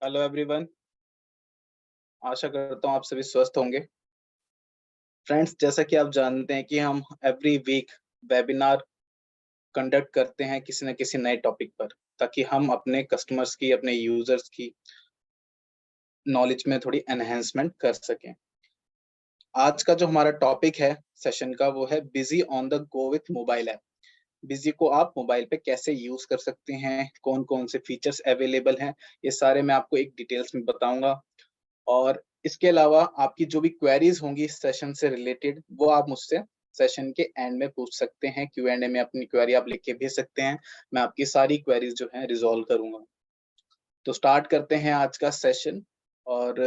Hello everyone. आशा करता हूँ आप सभी स्वस्थ होंगे। फ्रेंड्स, जैसा कि आप जानते हैं कि हम एवरी वीक वेबिनार कंडक्ट करते हैं किसी न किसी नए टॉपिक पर, ताकि हम अपने कस्टमर्स की, अपने यूजर्स की नॉलेज में थोड़ी एनहेंसमेंट कर सकें। आज का जो हमारा टॉपिक है सेशन का, वो है busy on the go with mobile app. Busy को आप मोबाइल पे कैसे यूज कर सकते हैं, कौन कौन से फीचर्स अवेलेबल हैं, ये सारे मैं आपको एक डिटेल्स में बताऊंगा। और इसके अलावा आपकी जो भी क्वेरीज होंगी इस सेशन से रिलेटेड, वो आप मुझसे सेशन के एंड में पूछ सकते हैं। Q&A में अपनी क्वेरी आप लिख के भेज सकते हैं। मैं आपकी सारी क्वेरीज जो है रिजॉल्व करूंगा। तो स्टार्ट करते हैं आज का सेशन। और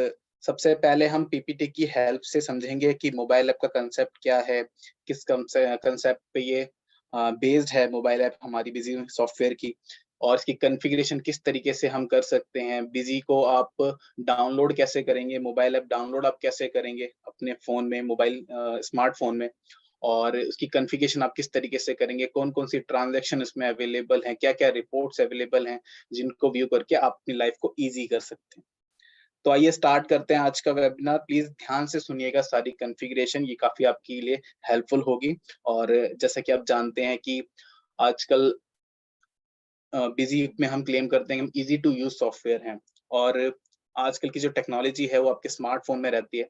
सबसे पहले हम पीपीटी की हेल्प से समझेंगे कि मोबाइल ऐप का कंसेप्ट क्या है, किस कंसेप्ट पे ये बेस्ड है मोबाइल ऐप हमारी बिजी सॉफ्टवेयर की, और इसकी कॉन्फ़िगरेशन किस तरीके से हम कर सकते हैं। बिजी को आप डाउनलोड कैसे करेंगे, मोबाइल ऐप डाउनलोड आप कैसे करेंगे अपने फ़ोन में, मोबाइल स्मार्टफ़ोन में, और उसकी कॉन्फ़िगरेशन आप किस तरीके से करेंगे, कौन-कौन सी ट्रांज़ैक्शन इसमें अवेलेबल हैं, क्या-क्या रिपोर्ट्स अवेलेबल हैं, जिनको व्यू करके आप अपनी लाइफ़ को ईज़ी कर सकते हैं। तो आइए स्टार्ट करते हैं आज का वेबिनार। प्लीज़ ध्यान से सुनिएगा सारी कॉन्फ़िगरेशन, ये काफ़ी आपके लिए हेल्पफुल होगी। और जैसा कि आप जानते हैं कि आजकल बिज़ी में हम क्लेम करते हैं कि हम ईज़ी टू यूज़ सॉफ्टवेयर हैं, और आजकल की जो टेक्नोलॉजी है वो आपके स्मार्टफ़ोन में रहती है,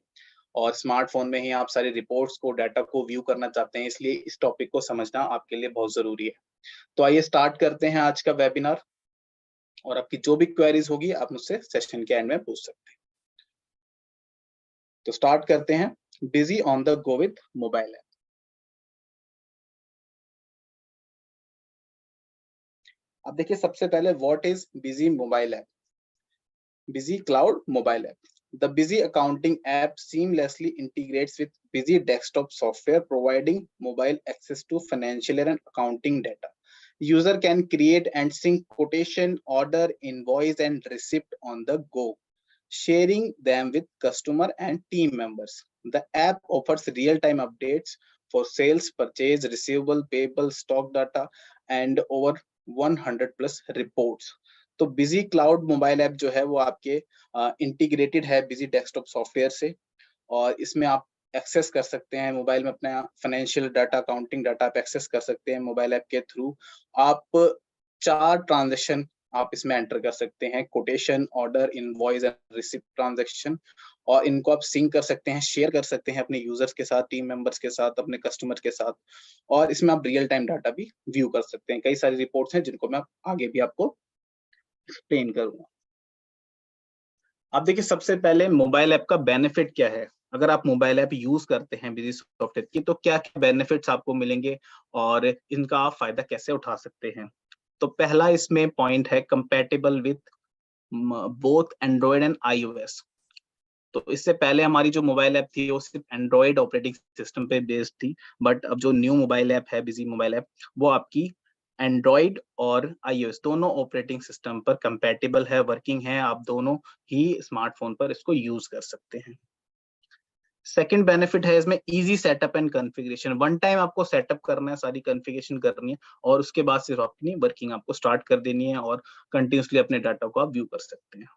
और स्मार्टफ़ोन में ही आप सारी रिपोर्ट्स को, डाटा को व्यू करना चाहते हैं, इसलिए इस टॉपिक को समझना आपके लिए बहुत ज़रूरी है। तो आइए स्टार्ट करते हैं आज का वेबिनार, और आपकी जो भी क्वेरीज़ होगी आप मुझसे सेशन के एंड में पूछ सकते हैं। तो स्टार्ट करते हैं, busy on the go with mobile app. अब देखिए, सबसे पहले what is busy mobile app? Busy Cloud mobile app. The Busy accounting app seamlessly integrates with Busy desktop software, providing mobile access to financial and accounting data. User can create and sync quotation, order, invoice, and receipt on the go, sharing them with customer and team members. The app offers real-time updates for sales, purchase, receivable, payable, stock data, and over 100 plus reports. तो busy cloud mobile app जो है वो आपके integrated है busy desktop software से, और इसमें आप एक्सेस कर सकते हैं मोबाइल में अपना फाइनेंशियल डाटा, अकाउंटिंग डाटा आप एक्सेस कर सकते हैं मोबाइल ऐप के थ्रू। आप 4 ट्रांज़ैक्शन आप इसमें एंटर कर सकते हैं: quotation, order, invoice and receipt transaction. और इनको आप सिंक कर सकते हैं, शेयर कर सकते हैं अपने यूज़र्स के साथ, टीम मेंबर्स के साथ, अपने कस्टमर के साथ। और इसमें आप रियल टाइम डाटा भी व्यू कर सकते हैं। कई सारी रिपोर्ट्स हैं जिनको मैं आगे भी आपको एक्सप्लेन करूँगा। अब देखिए, सबसे पहले मोबाइल ऐप का बेनिफिट क्या है? अगर आप मोबाइल ऐप यूज़ करते हैं बिज़ी सॉफ्टवेयर की, तो क्या-क्या बेनिफिट्स आपको मिलेंगे और इनका आप फ़ायदा कैसे उठा सकते हैं? तो पहला इसमें पॉइंट है compatible with both Android and iOS. तो इससे पहले हमारी जो मोबाइल ऐप थी वो सिर्फ़ एंड्रॉयड ऑपरेटिंग सिस्टम पे बेस्ड थी, बट अब जो न्यू मोबाइल ऐप है, बिज़ी मोबाइल ऐप, वो आपकी एंड्रॉयड और आईओएस दोनों ऑपरेटिंग सिस्टम पर कंपैटिबल है, वर्किंग है, आप दोनों ही स्मार्टफ़ोन पर इसको यूज़ कर सकते हैं। सेकंड बेनिफिट है इसमें easy setup and configuration. One time आपको सेटअप करना है, सारी कॉन्फ़िगरेशन करनी है, और उसके बाद सिर्फ़ अपनी वर्किंग आपको स्टार्ट कर देनी है, और कंटीन्यूअसली अपने डाटा को आप व्यू कर सकते हैं।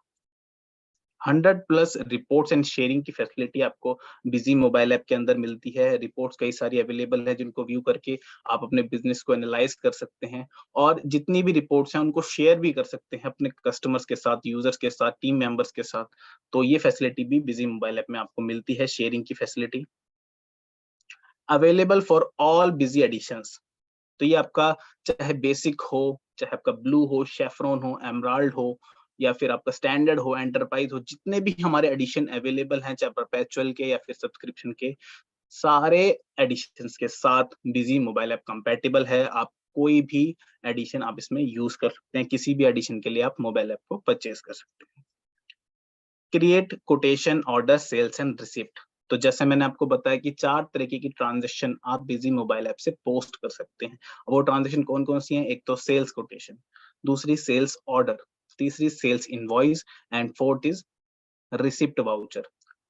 100 प्लस रिपोर्ट्स एंड शेयरिंग की फैसिलिटी आपको बिज़ी मोबाइल ऐप के अंदर मिलती है। रिपोर्ट्स कई सारी अवेलेबल है जिनको व्यू करके आप अपने बिज़नेस को एनालाइज़ कर सकते हैं, और जितनी भी रिपोर्ट्स हैं उनको शेयर भी कर सकते हैं अपने कस्टमर्स के साथ, यूज़र्स के साथ, टीम मेंबर्स के साथ। तो ये फैसिलिटी भी बिज़ी मोबाइल ऐप में आपको मिलती है, शेयरिंग की facility. Available for all Busy editions. तो ये आपका चाहे बेसिक हो, चाहे आपका ब्लू हो, सैफ़रॉन हो, एमराल्ड हो, या फिर आपका स्टैंडर्ड हो, एंटरप्राइज़ हो, जितने भी हमारे एडिशन अवेलेबल हैं, चाहे परपेचुअल के या फिर सब्सक्रिप्शन के, सारे एडिशंस के साथ बिज़ी मोबाइल ऐप कंपैटिबल है। आप कोई भी एडिशन आप इसमें यूज़ कर सकते हैं, किसी भी एडिशन के लिए आप मोबाइल ऐप को परचेज़ कर सकते हैं। Create quotation, order, sales and receipt. तो जैसे मैंने आपको बताया कि 4 तरीके की ट्रांज़ैक्शन आप बिज़ी मोबाइल ऐप से पोस्ट कर सकते हैं। वो ट्रांज़ैक्शन कौन-कौन सी हैं? एक तो सेल्स कोटेशन, दूसरी सेल्स ऑर्डर, तीसरी sales invoice, and fourth is receipt voucher.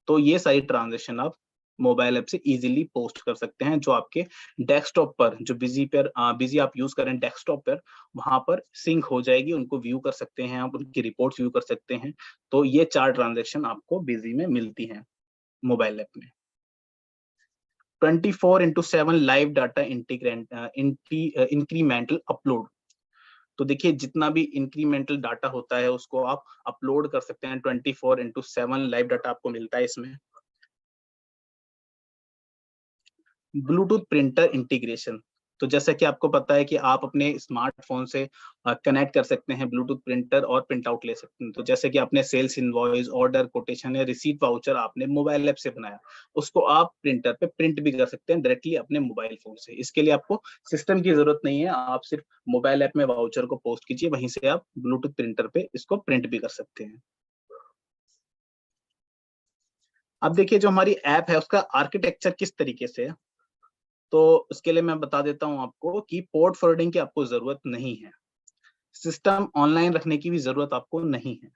तो ये सारी ट्रांज़ैक्शन आप मोबाइल ऐप से इजीली पोस्ट कर सकते हैं, जो आपके डेस्कटॉप पर जो बिजी आप यूज करें डेस्कटॉप पर, वहां पर सिंक हो जाएगी, उनको व्यू कर सकते हैं आप, उनकी रिपोर्ट्स व्यू कर सकते हैं। तो ये 4 ट्रांजैक्शन आपको बिजी में मिलती हैं मोबाइल ऐप में। 24/7 लाइव डाटा इंक्रीमेंटल अपलोड। तो देखिए जितना भी इंक्रीमेंटल डाटा होता है उसको आप अपलोड कर सकते हैं, 24/7 लाइव डाटा आपको मिलता है इसमें। Bluetooth printer integration. तो जैसा कि आपको पता है कि आप अपने स्मार्टफोन से कनेक्ट कर सकते हैं ब्लूटूथ प्रिंटर और प्रिंट आउट ले सकते हैं। तो जैसे कि आपने सेल्स इनवॉइस, ऑर्डर कोटेशन या रिसीट वाउचर आपने मोबाइल ऐप से बनाया, उसको आप प्रिंटर पे प्रिंट भी कर सकते हैं डायरेक्टली अपने मोबाइल फोन से। इसके लिए आपको सिस्टम की जरूरत नहीं है, आप सिर्फ मोबाइल ऐप में वाउचर को पोस्ट कीजिए, वहीं से आप ब्लूटूथ प्रिंटर पे इसको प्रिंट भी कर सकते हैं। अब देखिए जो हमारी ऐप है उसका आर्किटेक्चर किस तरीके से है, तो उसके लिए मैं बता देता हूं आपको कि पोर्ट फॉरवर्डिंग की आपको जरूरत नहीं है, सिस्टम ऑनलाइन रखने की भी जरूरत आपको नहीं है,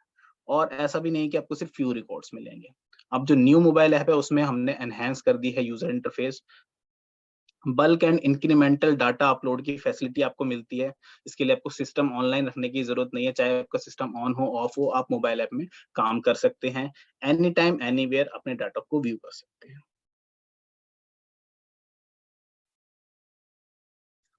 और ऐसा भी नहीं कि आपको सिर्फ फ्यू रिकॉर्ड्स मिलेंगे। अब जो न्यू मोबाइल ऐप है उसमें हमने एनहेंस कर दी है user interface, bulk and incremental data upload की फैसिलिटी आपको मिलती है। इसके लिए आपको सिस्टम ऑनलाइन रखने की जरूरत नहीं है, चाहे आपका सिस्टम ऑन हो ऑफ हो, आप मोबाइल ऐप में काम कर सकते हैं, एनी टाइम एनीवेयर अपने डाटा को व्यू कर सकते हैं।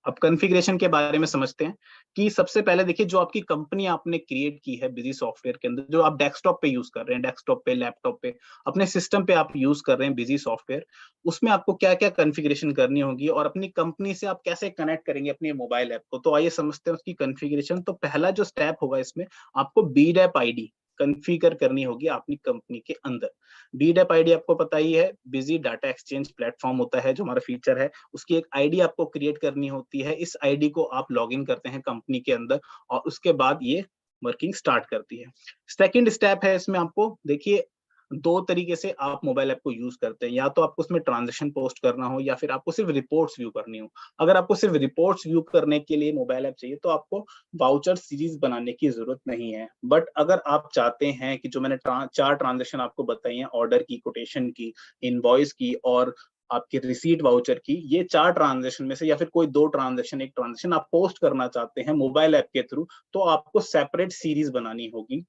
अब कॉन्फ़िगरेशन के बारे में समझते हैं कि सबसे पहले देखिए जो आपकी कंपनी आपने क्रिएट की है बिजी सॉफ्टवेयर के अंदर, जो आप डेस्कटॉप पे यूज कर रहे हैं, डेस्कटॉप पे, लैपटॉप पे, अपने सिस्टम पे आप यूज कर रहे हैं बिजी सॉफ्टवेयर, उसमें आपको क्या-क्या कॉन्फ़िगरेशन करनी होगी और अपनी कंपनी से आप कैसे कनेक्ट करेंगे अपनी मोबाइल ऐप को। तो आइए समझते हैं उसकी कॉन्फ़िगरेशन। तो पहला जो स्टेप होगा इसमें, आपको बीडैप आईडी कॉन्फ़िगर करनी होगी अपनी कंपनी के अंदर। बीडैप आईडी आपको पता ही है, बिजी डाटा एक्सचेंज प्लेटफॉर्म होता है जो हमारा फीचर है, उसकी एक आईडी आपको क्रिएट करनी होती है। इस आईडी को आप लॉगिन करते हैं कंपनी के अंदर और उसके बाद ये वर्किंग स्टार्ट करती है। सेकंड स्टेप है इसमें, आपको देखिए 2 तरीके से आप मोबाइल ऐप को यूज करते हैं, या तो आपको उसमें ट्रांजैक्शन पोस्ट करना हो या फिर आपको सिर्फ रिपोर्ट्स व्यू करनी हो। अगर आपको सिर्फ रिपोर्ट्स व्यू करने के लिए मोबाइल ऐप चाहिए तो आपको वाउचर सीरीज बनाने की जरूरत नहीं है। बट अगर आप चाहते हैं कि जो मैंने 4 ट्रांजैक्शन आपको बताई हैं, ऑर्डर की, कोटेशन की, इनवॉइस की और आपकी रिसीट वाउचर की, ये 4 ट्रांजैक्शन में से या फिर कोई 2 ट्रांजैक्शन, एक ट्रांजैक्शन आप पोस्ट करना चाहते हैं मोबाइल ऐप के थ्रू, तो आपको सेपरेट सीरीज बनानी होगी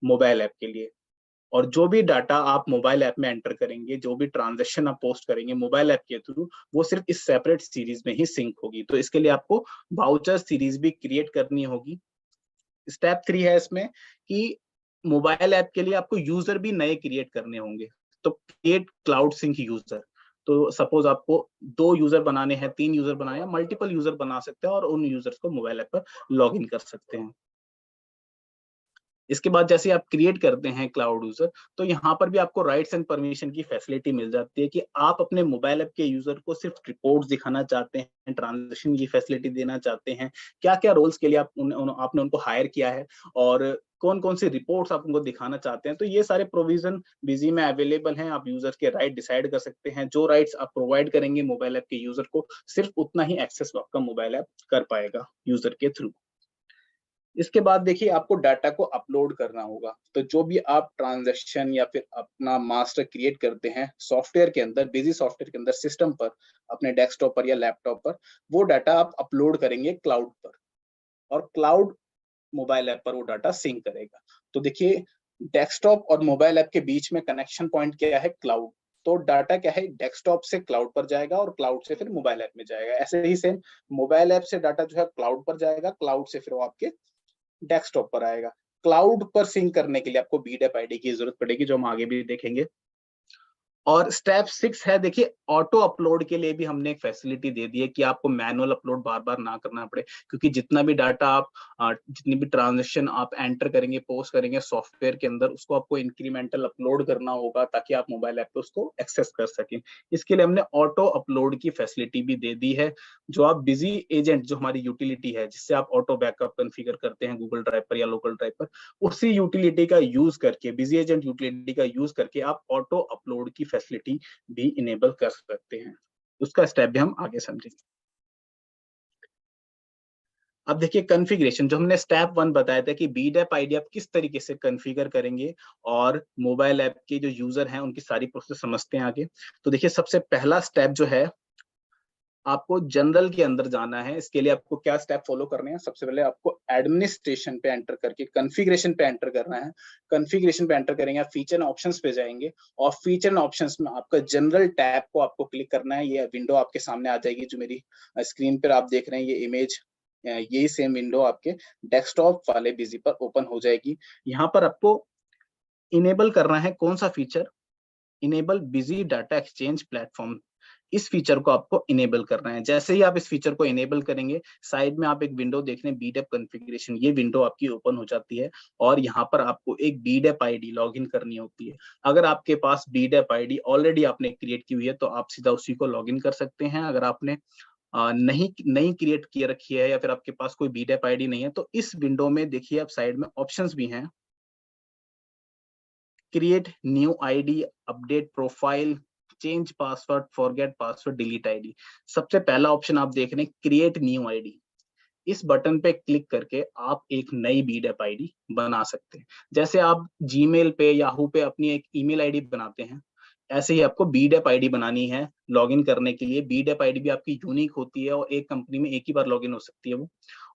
मोबाइल ऐप के लिए। और जो भी डाटा आप मोबाइल ऐप में एंटर करेंगे, जो भी ट्रांजैक्शन आप पोस्ट करेंगे मोबाइल ऐप के थ्रू, वो सिर्फ इस सेपरेट सीरीज में ही सिंक होगी। तो इसके लिए आपको वाउचर सीरीज भी क्रिएट करनी होगी। स्टेप 3 है इसमें कि मोबाइल ऐप के लिए आपको यूजर भी नए क्रिएट करने होंगे। तो क्रिएट क्लाउड सिंक यूजर। तो सपोज आपको 2 यूजर बनाने हैं, 3 यूजर बनाए हैं, मल्टीपल यूजर बना सकते हैं और उन यूजर्स को मोबाइल ऐप पर लॉग इन कर सकते हैं। इसके बाद जैसे आप क्रिएट करते हैं क्लाउड यूजर, तो यहाँ पर भी आपको राइट्स एंड परमिशन की फैसिलिटी मिल जाती है कि आप अपने मोबाइल ऐप के यूजर को सिर्फ रिपोर्ट्स दिखाना चाहते हैं, ट्रांजैक्शन की फैसिलिटी देना चाहते हैं, क्या-क्या रोल्स के लिए आपने उनको हायर किया है और कौन-कौन सी रिपोर्ट्स आप उनको दिखाना चाहते हैं। तो ये सारे प्रोविजन बिजी में अवेलेबल हैं, आप यूजर के राइट डिसाइड कर सकते हैं। जो राइट्स आप प्रोवाइड करेंगे मोबाइल ऐप के यूजर को, सिर्फ उतना ही एक्सेस आपका मोबाइल ऐप कर पाएगा यूजर के थ्रू। इसके बाद देखिए आपको डाटा को अपलोड करना होगा। तो जो भी आप ट्रांज़ैक्शन या फिर अपना मास्टर क्रिएट करते हैं सॉफ्टवेयर के अंदर, बिज़ी सॉफ्टवेयर के अंदर सिस्टम पर, अपने डेस्कटॉप पर या लैपटॉप पर, वो डाटा आप अपलोड करेंगे क्लाउड पर और क्लाउड मोबाइल ऐप पर वो डाटा सिंक करेगा। तो देखिए डेस्कटॉप और मोबाइल ऐप के बीच में कनेक्शन पॉइंट क्या है? क्लाउड। तो डाटा क्या है? डेस्कटॉप से क्लाउड पर जाएगा और क्लाउड से फिर मोबाइल ऐप में जाएगा। ऐसे ही सेम मोबाइल ऐप से डाटा जो है क्लाउड पर जाएगा, क्लाउड से फिर वो आपके डेस्कटॉप पर आएगा। क्लाउड पर सिंक करने के लिए आपको बीडैप आईडी की जरूरत पड़ेगी, जो हम आगे भी देखेंगे। और स्टेप 6 है, देखिए ऑटो अपलोड के लिए भी हमने एक फैसिलिटी दे दी है कि आपको मैनुअल अपलोड बार-बार ना करना पड़े, क्योंकि जितना भी डाटा आप जितनी भी ट्रांज़ैक्शन आप एंटर करेंगे, पोस्ट करेंगे सॉफ्टवेयर के अंदर, उसको आपको इंक्रीमेंटल अपलोड करना होगा ताकि आप मोबाइल ऐप पे उसको एक्सेस कर सकें। इसके लिए हमने ऑटो अपलोड की फैसिलिटी भी दे दी है, जो आप बिज़ी एजेंट जो हमारी यूटिलिटी है, जिससे आप ऑटो बैकअप कॉन्फ़िगर करते हैं गूगल ड्राइव पर या लोकल ड्राइव पर, उसी यूटिलिटी का यूज करके, बिजी एजेंट यूटिलिटी का यूज करके आप ऑटो अपलोड की फैसिलिटी भी इनेबल कर सकते हैं। उसका स्टेप भी हम आगे समझेंगे। अब देखिए कॉन्फ़िगरेशन, जो हमने स्टेप 1 बताया था कि BDAP आईडी आप किस तरीके से कॉन्फ़िगर करेंगे और मोबाइल ऐप के जो यूजर हैं उनकी सारी प्रोसेस समझते हैं आगे। तो देखिए सबसे पहला स्टेप जो है, आपको जनरल के अंदर जाना है। इसके लिए आपको क्या स्टेप फॉलो करने हैं? सबसे पहले आपको एडमिनिस्ट्रेशन पे एंटर करके कॉन्फ़िगरेशन पे एंटर करना है। कॉन्फ़िगरेशन पे एंटर करेंगे, आप फीचर एंड ऑप्शंस पे जाएंगे और फीचर एंड ऑप्शंस में आपका जनरल टैब को आपको क्लिक करना है। ये विंडो आपके सामने आ जाएगी, जो मेरी स्क्रीन पर आप देख रहे हैं, ये इमेज, यही सेम विंडो आपके डेस्कटॉप वाले बिजी पर ओपन हो जाएगी। यहाँ पर आपको इनेबल करना है कौन सा feature? Enable busy data exchange platform. इस फीचर को आपको इनेबल करना है। जैसे ही आप इस फीचर को इनेबल करेंगे, साइड में आप एक विंडो देख रहे हैं बीडेप कॉन्फ़िगरेशन, ये विंडो आपकी ओपन हो जाती है और यहाँ पर आपको एक बीडेप आईडी लॉगिन करनी होती है। अगर आपके पास बीडेप आईडी ऑलरेडी आपने क्रिएट की हुई है तो आप सीधा उसी को लॉगिन कर सकते हैं। अगर आपने नहीं क्रिएट किए रखी है या फिर आपके पास कोई बीडेप आईडी नहीं है, तो इस विंडो में देखिए आप साइड में ऑप्शंस भी हैं, create new ID, update profile, change password, forget password, delete ID. सबसे पहला ऑप्शन आप देख रहे हैं क्रिएट न्यू आईडी। इस बटन पे क्लिक करके आप एक नई बीडेप आईडी बना सकते हैं। जैसे आप जीमेल पे, याहू पे अपनी एक ईमेल आईडी बनाते हैं, ऐसे ही आपको बीडेप आईडी बनानी है लॉगिन करने के लिए। बीडेप आईडी भी आपकी यूनिक होती है और एक कंपनी में एक ही बार लॉगिन हो सकती है वो,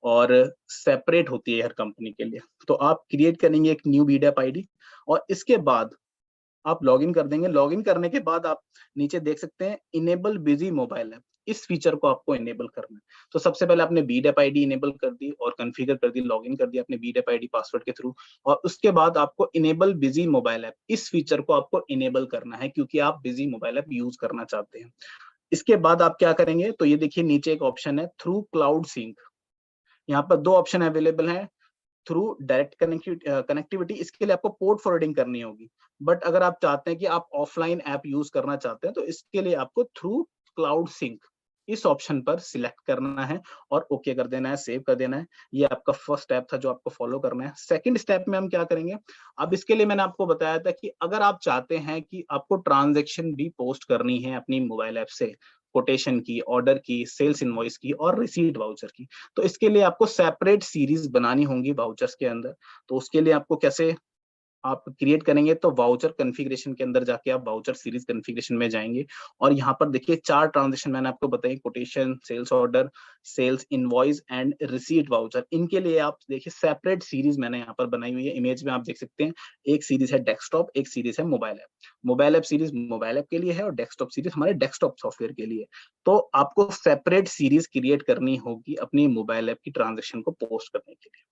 और सेपरेट होती है हर कंपनी के लिए। तो आप क्रिएट करेंगे एक न्यू बीडेप आईडी और इसके बाद आप लॉगिन कर देंगे। लॉगिन करने के बाद आप नीचे देख सकते हैं इनेबल बिजी मोबाइल ऐप। इस फीचर को आपको इनेबल करना है। तो सबसे पहले आपने बीडेप आईडी इनेबल कर दी और कॉन्फ़िगर कर दी, लॉगिन कर दिया अपने बीडेप आईडी पासवर्ड के थ्रू, और उसके बाद आपको इनेबल बिजी मोबाइल ऐप, इस फीचर को आपको इनेबल करना है क्योंकि आप बिजी मोबाइल ऐप यूज करना चाहते हैं। इसके बाद आप क्या करेंगे, तो ये देखिए नीचे एक ऑप्शन है थ्रू क्लाउड सिंक। यहाँ पर दो ऑप्शन अवेलेबल हैं, थ्रू डायरेक्ट कनेक्टिविटी, इसके लिए आपको पोर्ट फॉरवर्डिंग करनी होगी। बट अगर आप चाहते हैं कि आप ऑफलाइन ऐप यूज करना चाहते हैं तो इसके लिए आपको थ्रू क्लाउड सिंक, इस ऑप्शन पर सिलेक्ट करना है और ओके कर देना है, सेव कर देना है। ये आपका फर्स्ट स्टेप था जो आपको फॉलो करना है। सेकंड स्टेप में हम क्या करेंगे, अब इसके लिए मैंने आपको बताया था कि अगर आप चाहते हैं कि आपको ट्रांजैक्शन भी पोस्ट करनी है अपनी मोबाइल ऐप से, कोटेशन की, ऑर्डर की, सेल्स इनवॉइस की और रिसीट वाउचर की, तो इसके लिए आपको सेपरेट सीरीज बनानी होंगी वाउचर्स के अंदर। तो उसके लिए आपको कैसे आप क्रिएट करेंगे, तो वाउचर कॉन्फ़िगरेशन के अंदर जाके आप वाउचर सीरीज कॉन्फ़िगरेशन में जाएंगे और यहाँ पर देखिए 4 ट्रांजैक्शन मैंने आपको बताई, quotation, sales order, sales invoice and receipt voucher. इनके लिए आप देखिए सेपरेट सीरीज मैंने यहाँ पर बनाई हुई है। इमेज में आप देख सकते हैं, एक सीरीज है डेस्कटॉप, एक सीरीज है mobile app. Mobile app series mobile app के लिए है और डेस्कटॉप सीरीज हमारे डेस्कटॉप सॉफ्टवेयर के लिए। तो आपको सेपरेट सीरीज क्रिएट करनी होगी अपनी मोबाइल ऐप की ट्रांजैक्शन को पोस्ट करने के लिए।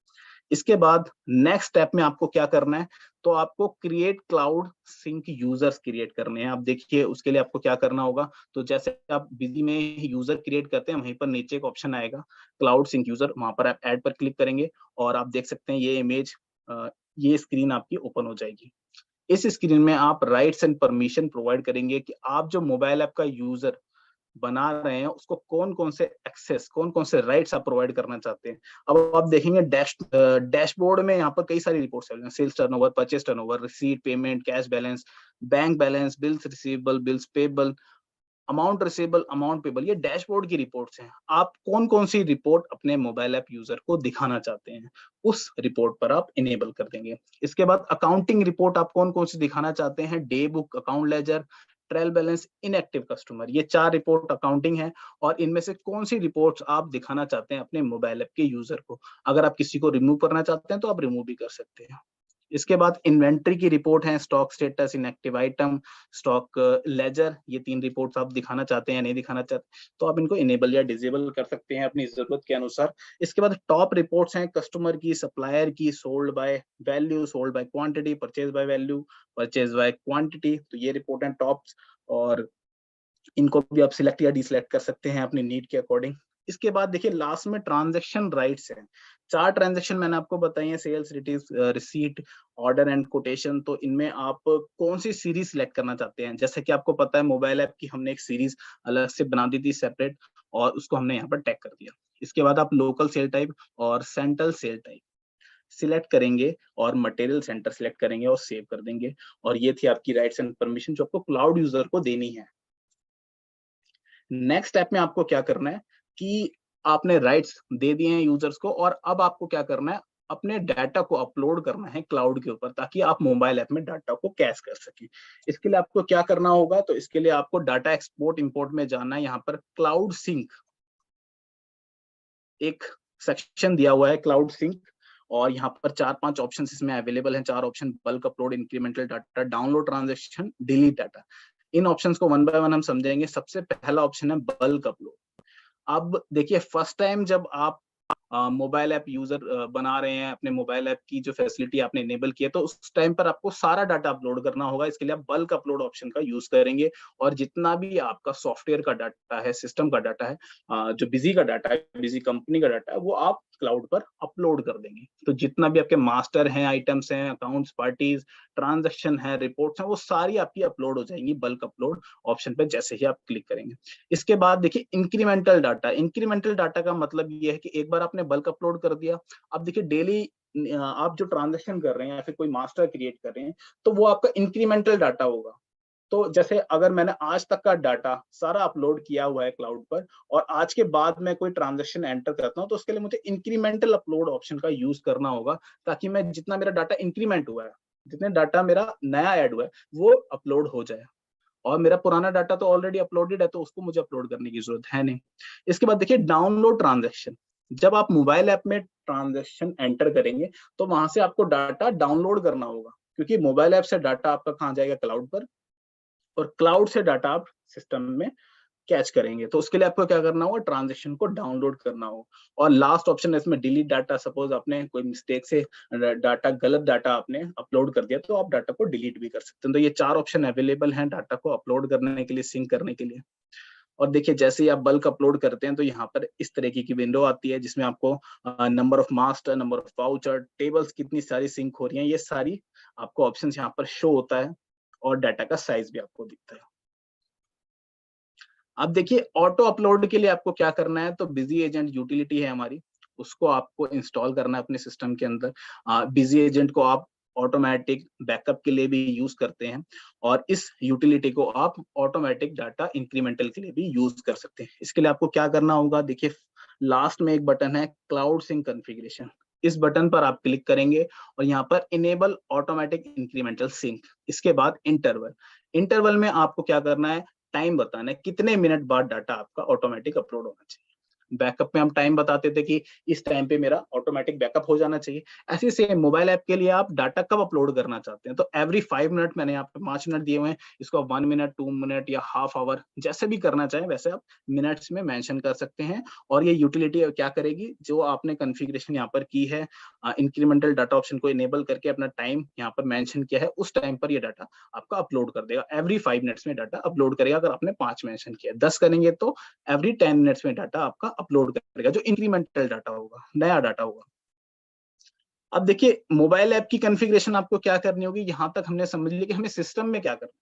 इसके बाद नेक्स्ट स्टेप में आपको क्या करना है, तो आपको create cloud sync users create करने हैं। आप देखिए उसके लिए आपको क्या करना होगा, तो जैसे आप बिजी में यूजर क्रिएट करते हैं, वहीं पर नीचे एक ऑप्शन आएगा क्लाउड सिंक यूजर, वहां पर आप ऐड पर क्लिक करेंगे और आप देख सकते हैं ये इमेज, ये स्क्रीन आपकी ओपन हो जाएगी। इस स्क्रीन में आप राइट्स एंड परमिशन प्रोवाइड करेंगे कि आप जो मोबाइल ऐप का यूजर बना रहे हैं उसको कौन-कौन से एक्सेस, कौन-कौन से राइट्स आप प्रोवाइड करना चाहते हैं। अब आप देखेंगे डैशबोर्ड में यहाँ पर कई सारी रिपोर्ट्स हैं, sales turnover, purchase turnover, receipt, payment, cash balance, bank balance, bills receivable, bills payable, amount receivable, amount payable, ये डैशबोर्ड की रिपोर्ट्स हैं। आप कौन-कौन सी रिपोर्ट अपने मोबाइल ऐप यूजर को दिखाना चाहते हैं, उस रिपोर्ट पर आप इनेबल कर देंगे। इसके बाद अकाउंटिंग रिपोर्ट आप कौन-कौन सी दिखाना चाहते हैं, day book, account laser, trial balance, inactive customer, ये 4 रिपोर्ट अकाउंटिंग है और इनमें से कौन सी रिपोर्ट्स आप दिखाना चाहते हैं अपने मोबाइल ऐप के यूजर को। अगर आप किसी को रिमूव करना चाहते हैं तो आप रिमूव भी कर सकते हैं। इसके बाद इन्वेंट्री की रिपोर्ट है, stock status, inactive item, stock ledger, ये 3 रिपोर्ट्स आप दिखाना चाहते हैं या नहीं दिखाना चाहते, तो आप इनको इनेबल या डिसेबल कर सकते हैं अपनी जरूरत के अनुसार। इसके बाद टॉप रिपोर्ट्स हैं कस्टमर की, सप्लायर की, sold by value, sold by quantity, purchase by value, purchase by quantity, तो ये रिपोर्ट हैं टॉप्स, और इनको भी आप सिलेक्ट या डिसलेक्ट कर सकते हैं अपनी नीड के अकॉर्डिंग। इसके बाद देखिए लास्ट में ट्रांजैक्शन राइट्स हैं। 4 ट्रांजैक्शन मैंने आपको बताई हैं, sales, receipt, order and quotation. तो इनमें आप कौन सी सीरीज सिलेक्ट करना चाहते हैं। जैसे कि आपको पता है मोबाइल ऐप की हमने एक सीरीज अलग से बना दी थी सेपरेट, और उसको हमने यहाँ पर टैग कर दिया। इसके बाद आप लोकल सेल टाइप और सेंट्रल सेल टाइप सिलेक्ट करेंगे और मटेरियल सेंटर सिलेक्ट करेंगे और सेव कर देंगे। और ये थी आपकी राइट्स एंड परमिशन जो आपको क्लाउड यूजर को देनी है। नेक्स्ट स्टेप में आपको क्या करना है कि आपने राइट्स दे दिए हैं यूजर्स को, और अब आपको क्या करना है, अपने डाटा को अपलोड करना है क्लाउड के ऊपर, ताकि आप मोबाइल ऐप में डाटा को कैश कर सकें। इसके लिए आपको क्या करना होगा, तो इसके लिए आपको डाटा एक्सपोर्ट इंपोर्ट में जाना है। यहाँ पर क्लाउड सिंक एक सेक्शन दिया हुआ है, क्लाउड सिंक, और यहाँ पर 4-5 ऑप्शन इसमें अवेलेबल हैं। 4 option: bulk upload, incremental data, download transaction, delete data. इन ऑप्शंस को वन बाय वन हम समझेंगे। सबसे पहला ऑप्शन है बल्क अपलोड। अब देखिए, फर्स्ट टाइम जब आप मोबाइल ऐप यूजर बना रहे हैं, अपने मोबाइल ऐप की जो फैसिलिटी आपने इनेबल की है, तो उस टाइम पर आपको सारा डाटा अपलोड करना होगा। इसके लिए आप बल्क अपलोड ऑप्शन का यूज करेंगे, और जितना भी आपका सॉफ्टवेयर का डाटा है, सिस्टम का डाटा है, जो बिजी का डाटा है, बिजी कंपनी का डाटा है, वो आप क्लाउड पर अपलोड कर देंगे। तो जितना भी आपके मास्टर हैं, आइटम्स हैं, अकाउंट्स, पार्टीज, ट्रांजेक्शन है, रिपोर्ट्स हैं, वो सारी आपकी अपलोड हो जाएंगी बल्क अपलोड ऑप्शन पे जैसे ही आप क्लिक करेंगे। इसके बाद देखिए इंक्रीमेंटल डाटा। इंक्रीमेंटल डाटा का मतलब ये है कि एक बार आपने बल्क अपलोड कर दिया, अब देखिए डेली आप जो ट्रांजेक्शन कर रहे हैं या फिर कोई मास्टर क्रिएट कर रहे हैं, तो वो आपका इंक्रीमेंटल डाटा होगा। तो जैसे अगर मैंने आज तक का डाटा सारा अपलोड किया हुआ है क्लाउड पर, और आज के बाद मैं कोई ट्रांजेक्शन एंटर करता हूँ, तो उसके लिए मुझे इंक्रीमेंटल अपलोड ऑप्शन का यूज करना होगा, ताकि मैं जितना मेरा डाटा इंक्रीमेंट हुआ है, जितने डाटा मेरा नया ऐड हुआ है, वो अपलोड हो जाए। और मेरा पुराना डाटा तो ऑलरेडी अपलोडेड है, तो उसको मुझे अपलोड करने की जरूरत है नहीं। इसके बाद देखिए डाउनलोड ट्रांजेक्शन। जब आप मोबाइल ऐप में ट्रांजेक्शन एंटर करेंगे, तो वहां से आपको डाटा डाउनलोड करना होगा, क्योंकि मोबाइल ऐप से डाटा आपका कहाँ जाएगा, क्लाउड पर, और क्लाउड से डाटा आप सिस्टम में कैच करेंगे। तो उसके लिए आपको क्या करना होगा, ट्रांजेक्शन को डाउनलोड करना होगा। और लास्ट ऑप्शन है इसमें डिलीट डाटा। सपोज आपने कोई मिस्टेक से डाटा, गलत डाटा आपने अपलोड कर दिया, तो आप डाटा को डिलीट भी कर सकते हैं। तो ये 4 ऑप्शन अवेलेबल हैं डाटा को अपलोड करने के लिए, सिंक करने के लिए। और देखिए, जैसे ही आप बल्क अपलोड करते हैं, तो यहाँ पर इस तरीके की विंडो आती है, जिसमें आपको number of master, number of voucher, tables कितनी सारी सिंक हो रही हैं, ये सारी आपको ऑप्शन यहाँ पर शो होता है, और डाटा का साइज भी आपको दिखता है। अब देखिए, ऑटो अपलोड के लिए आपको क्या करना है, तो बिजी एजेंट यूटिलिटी है हमारी, उसको आपको इंस्टॉल करना है अपने सिस्टम के अंदर। बिजी एजेंट को आप ऑटोमेटिक बैकअप के लिए भी यूज करते हैं, और इस यूटिलिटी को आप ऑटोमेटिक डाटा इंक्रीमेंटल के लिए भी यूज कर सकते हैं। इसके लिए आपको क्या करना होगा, देखिए लास्ट में एक बटन है क्लाउड सिंक कॉन्फ़िगरेशन। इस बटन पर आप क्लिक करेंगे, और यहाँ पर इनेबल ऑटोमेटिक इंक्रीमेंटल सिंक। इसके बाद इंटरवल। इंटरवल में आपको क्या करना है, टाइम बताना है, कितने मिनट बाद डाटा आपका ऑटोमेटिक अपलोड होना चाहिए। बैकअप में हम टाइम बताते थे कि इस टाइम पे मेरा ऑटोमेटिक बैकअप हो जाना चाहिए। ऐसे सेम मोबाइल ऐप के लिए आप डाटा कब अपलोड करना चाहते हैं, तो एवरी 5 मिनट, मैंने यहाँ पे 5 मिनट दिए हुए हैं, इसको आप 1 मिनट, 2 मिनट या हाफ आवर, जैसे भी करना चाहें वैसे आप मिनट्स में मेंशन कर सकते हैं। और ये यूटिलिटी क्या करेगी, जो आपने कॉन्फ़िगरेशन यहाँ पर की है, इंक्रीमेंटल डाटा ऑप्शन को इनेबल करके अपना टाइम यहाँ पर मेंशन किया है, उस टाइम पर ये डाटा आपका अपलोड कर देगा। एवरी 5 मिनट्स में डाटा अपलोड करेगा। अगर आपने 5 मेंशन किया, 10 करेंगे तो एवरी 10 मिनट्स में डाटा आपका अपलोड करेगा, जो इंक्रीमेंटल डाटा होगा, नया डाटा होगा। अब देखिए, मोबाइल ऐप की कॉन्फ़िगरेशन आपको क्या करनी होगी, यहां तक हमने समझ लिया कि हमें सिस्टम में क्या करना है।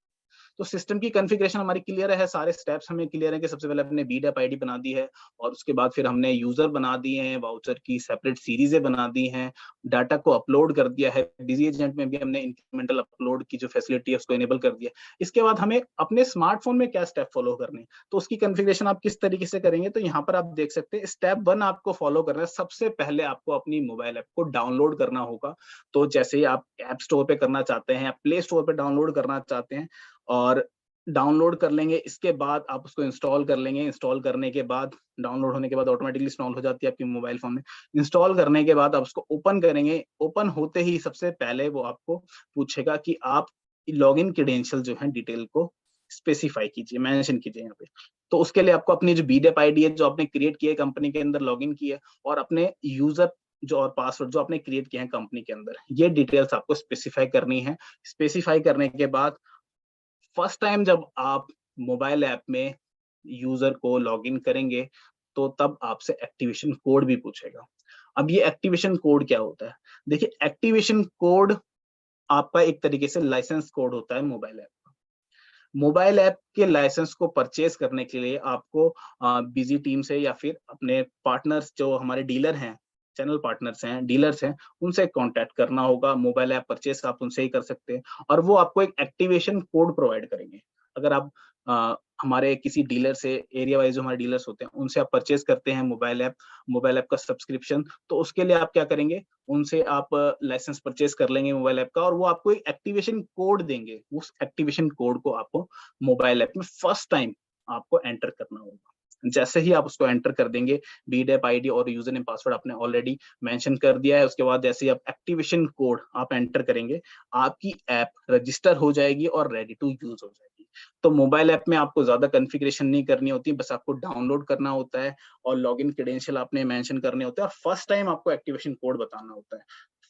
तो सिस्टम की कॉन्फ़िगरेशन हमारी क्लियर है, सारे स्टेप्स हमें क्लियर है कि सबसे पहले हमने बीडएप आईडी बना दी है, और उसके बाद फिर हमने यूजर बना दिए हैं, वाउचर की सेपरेट सीरीजें बना दी हैं, डाटा को अपलोड कर दिया है। बिजी एजेंट में भी हमने इंक्रीमेंटल अपलोड की जो फैसिलिटी है उसको इनेबल कर दिया। इसके बाद हमें अपने स्मार्टफोन में क्या स्टेप फॉलो करने हैं, तो उसकी कॉन्फ़िगरेशन आप किस तरीके से करेंगे, तो यहाँ पर आप देख सकते हैं स्टेप 1 आपको फॉलो करना है। सबसे पहले आपको अपनी मोबाइल ऐप को डाउनलोड करना होगा। तो जैसे ही आप ऐप स्टोर पे करना चाहते हैं या प्ले स्टोर पे डाउनलोड करना चाहते हैं, और डाउनलोड कर लेंगे, इसके बाद आप उसको इंस्टॉल कर लेंगे। इंस्टॉल करने के बाद, डाउनलोड होने के बाद ऑटोमेटिकली इंस्टॉल हो जाती है आपकी मोबाइल फोन में। इंस्टॉल करने के बाद आप उसको ओपन करेंगे। ओपन होते ही सबसे पहले वो आपको पूछेगा कि आप लॉगिन क्रेडेंशियल जो है डिटेल को स्पेसिफाई कीजिए, मेंशन कीजिए यहाँ पे। तो उसके लिए आपको अपनी जो बीडेप आईडी है, जो आपने क्रिएट की है कंपनी के अंदर, लॉगिन की है, और अपने यूजर जो और पासवर्ड जो आपने क्रिएट किए हैं कंपनी के अंदर, ये डिटेल्स आपको स्पेसिफाई करनी है। स्पेसिफाई करने के बाद फर्स्ट टाइम जब आप मोबाइल ऐप में यूजर को लॉगिन करेंगे, तो तब आपसे एक्टिवेशन कोड भी पूछेगा। अब ये एक्टिवेशन कोड क्या होता है, देखिए एक्टिवेशन कोड आपका एक तरीके से लाइसेंस कोड होता है मोबाइल ऐप का। मोबाइल ऐप के लाइसेंस को परचेज करने के लिए आपको बिजी टीम से या फिर अपने पार्टनर्स जो हमारे डीलर हैं, चैनल पार्टनर्स हैं, डीलर्स हैं, उनसे कांटेक्ट करना होगा। मोबाइल ऐप परचेज आप उनसे ही कर सकते हैं, और वो आपको एक एक्टिवेशन कोड प्रोवाइड करेंगे। अगर आप हमारे किसी डीलर से, एरिया वाइज जो हमारे डीलर्स होते हैं उनसे आप परचेज करते हैं मोबाइल ऐप का सब्सक्रिप्शन, तो उसके लिए आप क्या करेंगे, उनसे आप लाइसेंस परचेज कर लेंगे मोबाइल ऐप का, और वो आपको एक एक्टिवेशन कोड देंगे। उस एक्टिवेशन कोड को आपको मोबाइल ऐप में फर्स्ट टाइम आपको एंटर करना होगा। जैसे ही आप उसको एंटर कर देंगे, बीडेप आईडी और यूजर नेम पासवर्ड आपने ऑलरेडी मेंशन कर दिया है, उसके बाद जैसे ही आप एक्टिवेशन कोड आप एंटर करेंगे, आपकी ऐप रजिस्टर हो जाएगी और रेडी टू यूज हो जाएगी। तो मोबाइल ऐप में आपको ज्यादा कॉन्फ़िगरेशन नहीं करनी होती, बस आपको डाउनलोड करना होता है और लॉगिन क्रेडेंशियल आपने मेंशन करने होते हैं, और फर्स्ट टाइम आपको एक्टिवेशन कोड बताना होता है।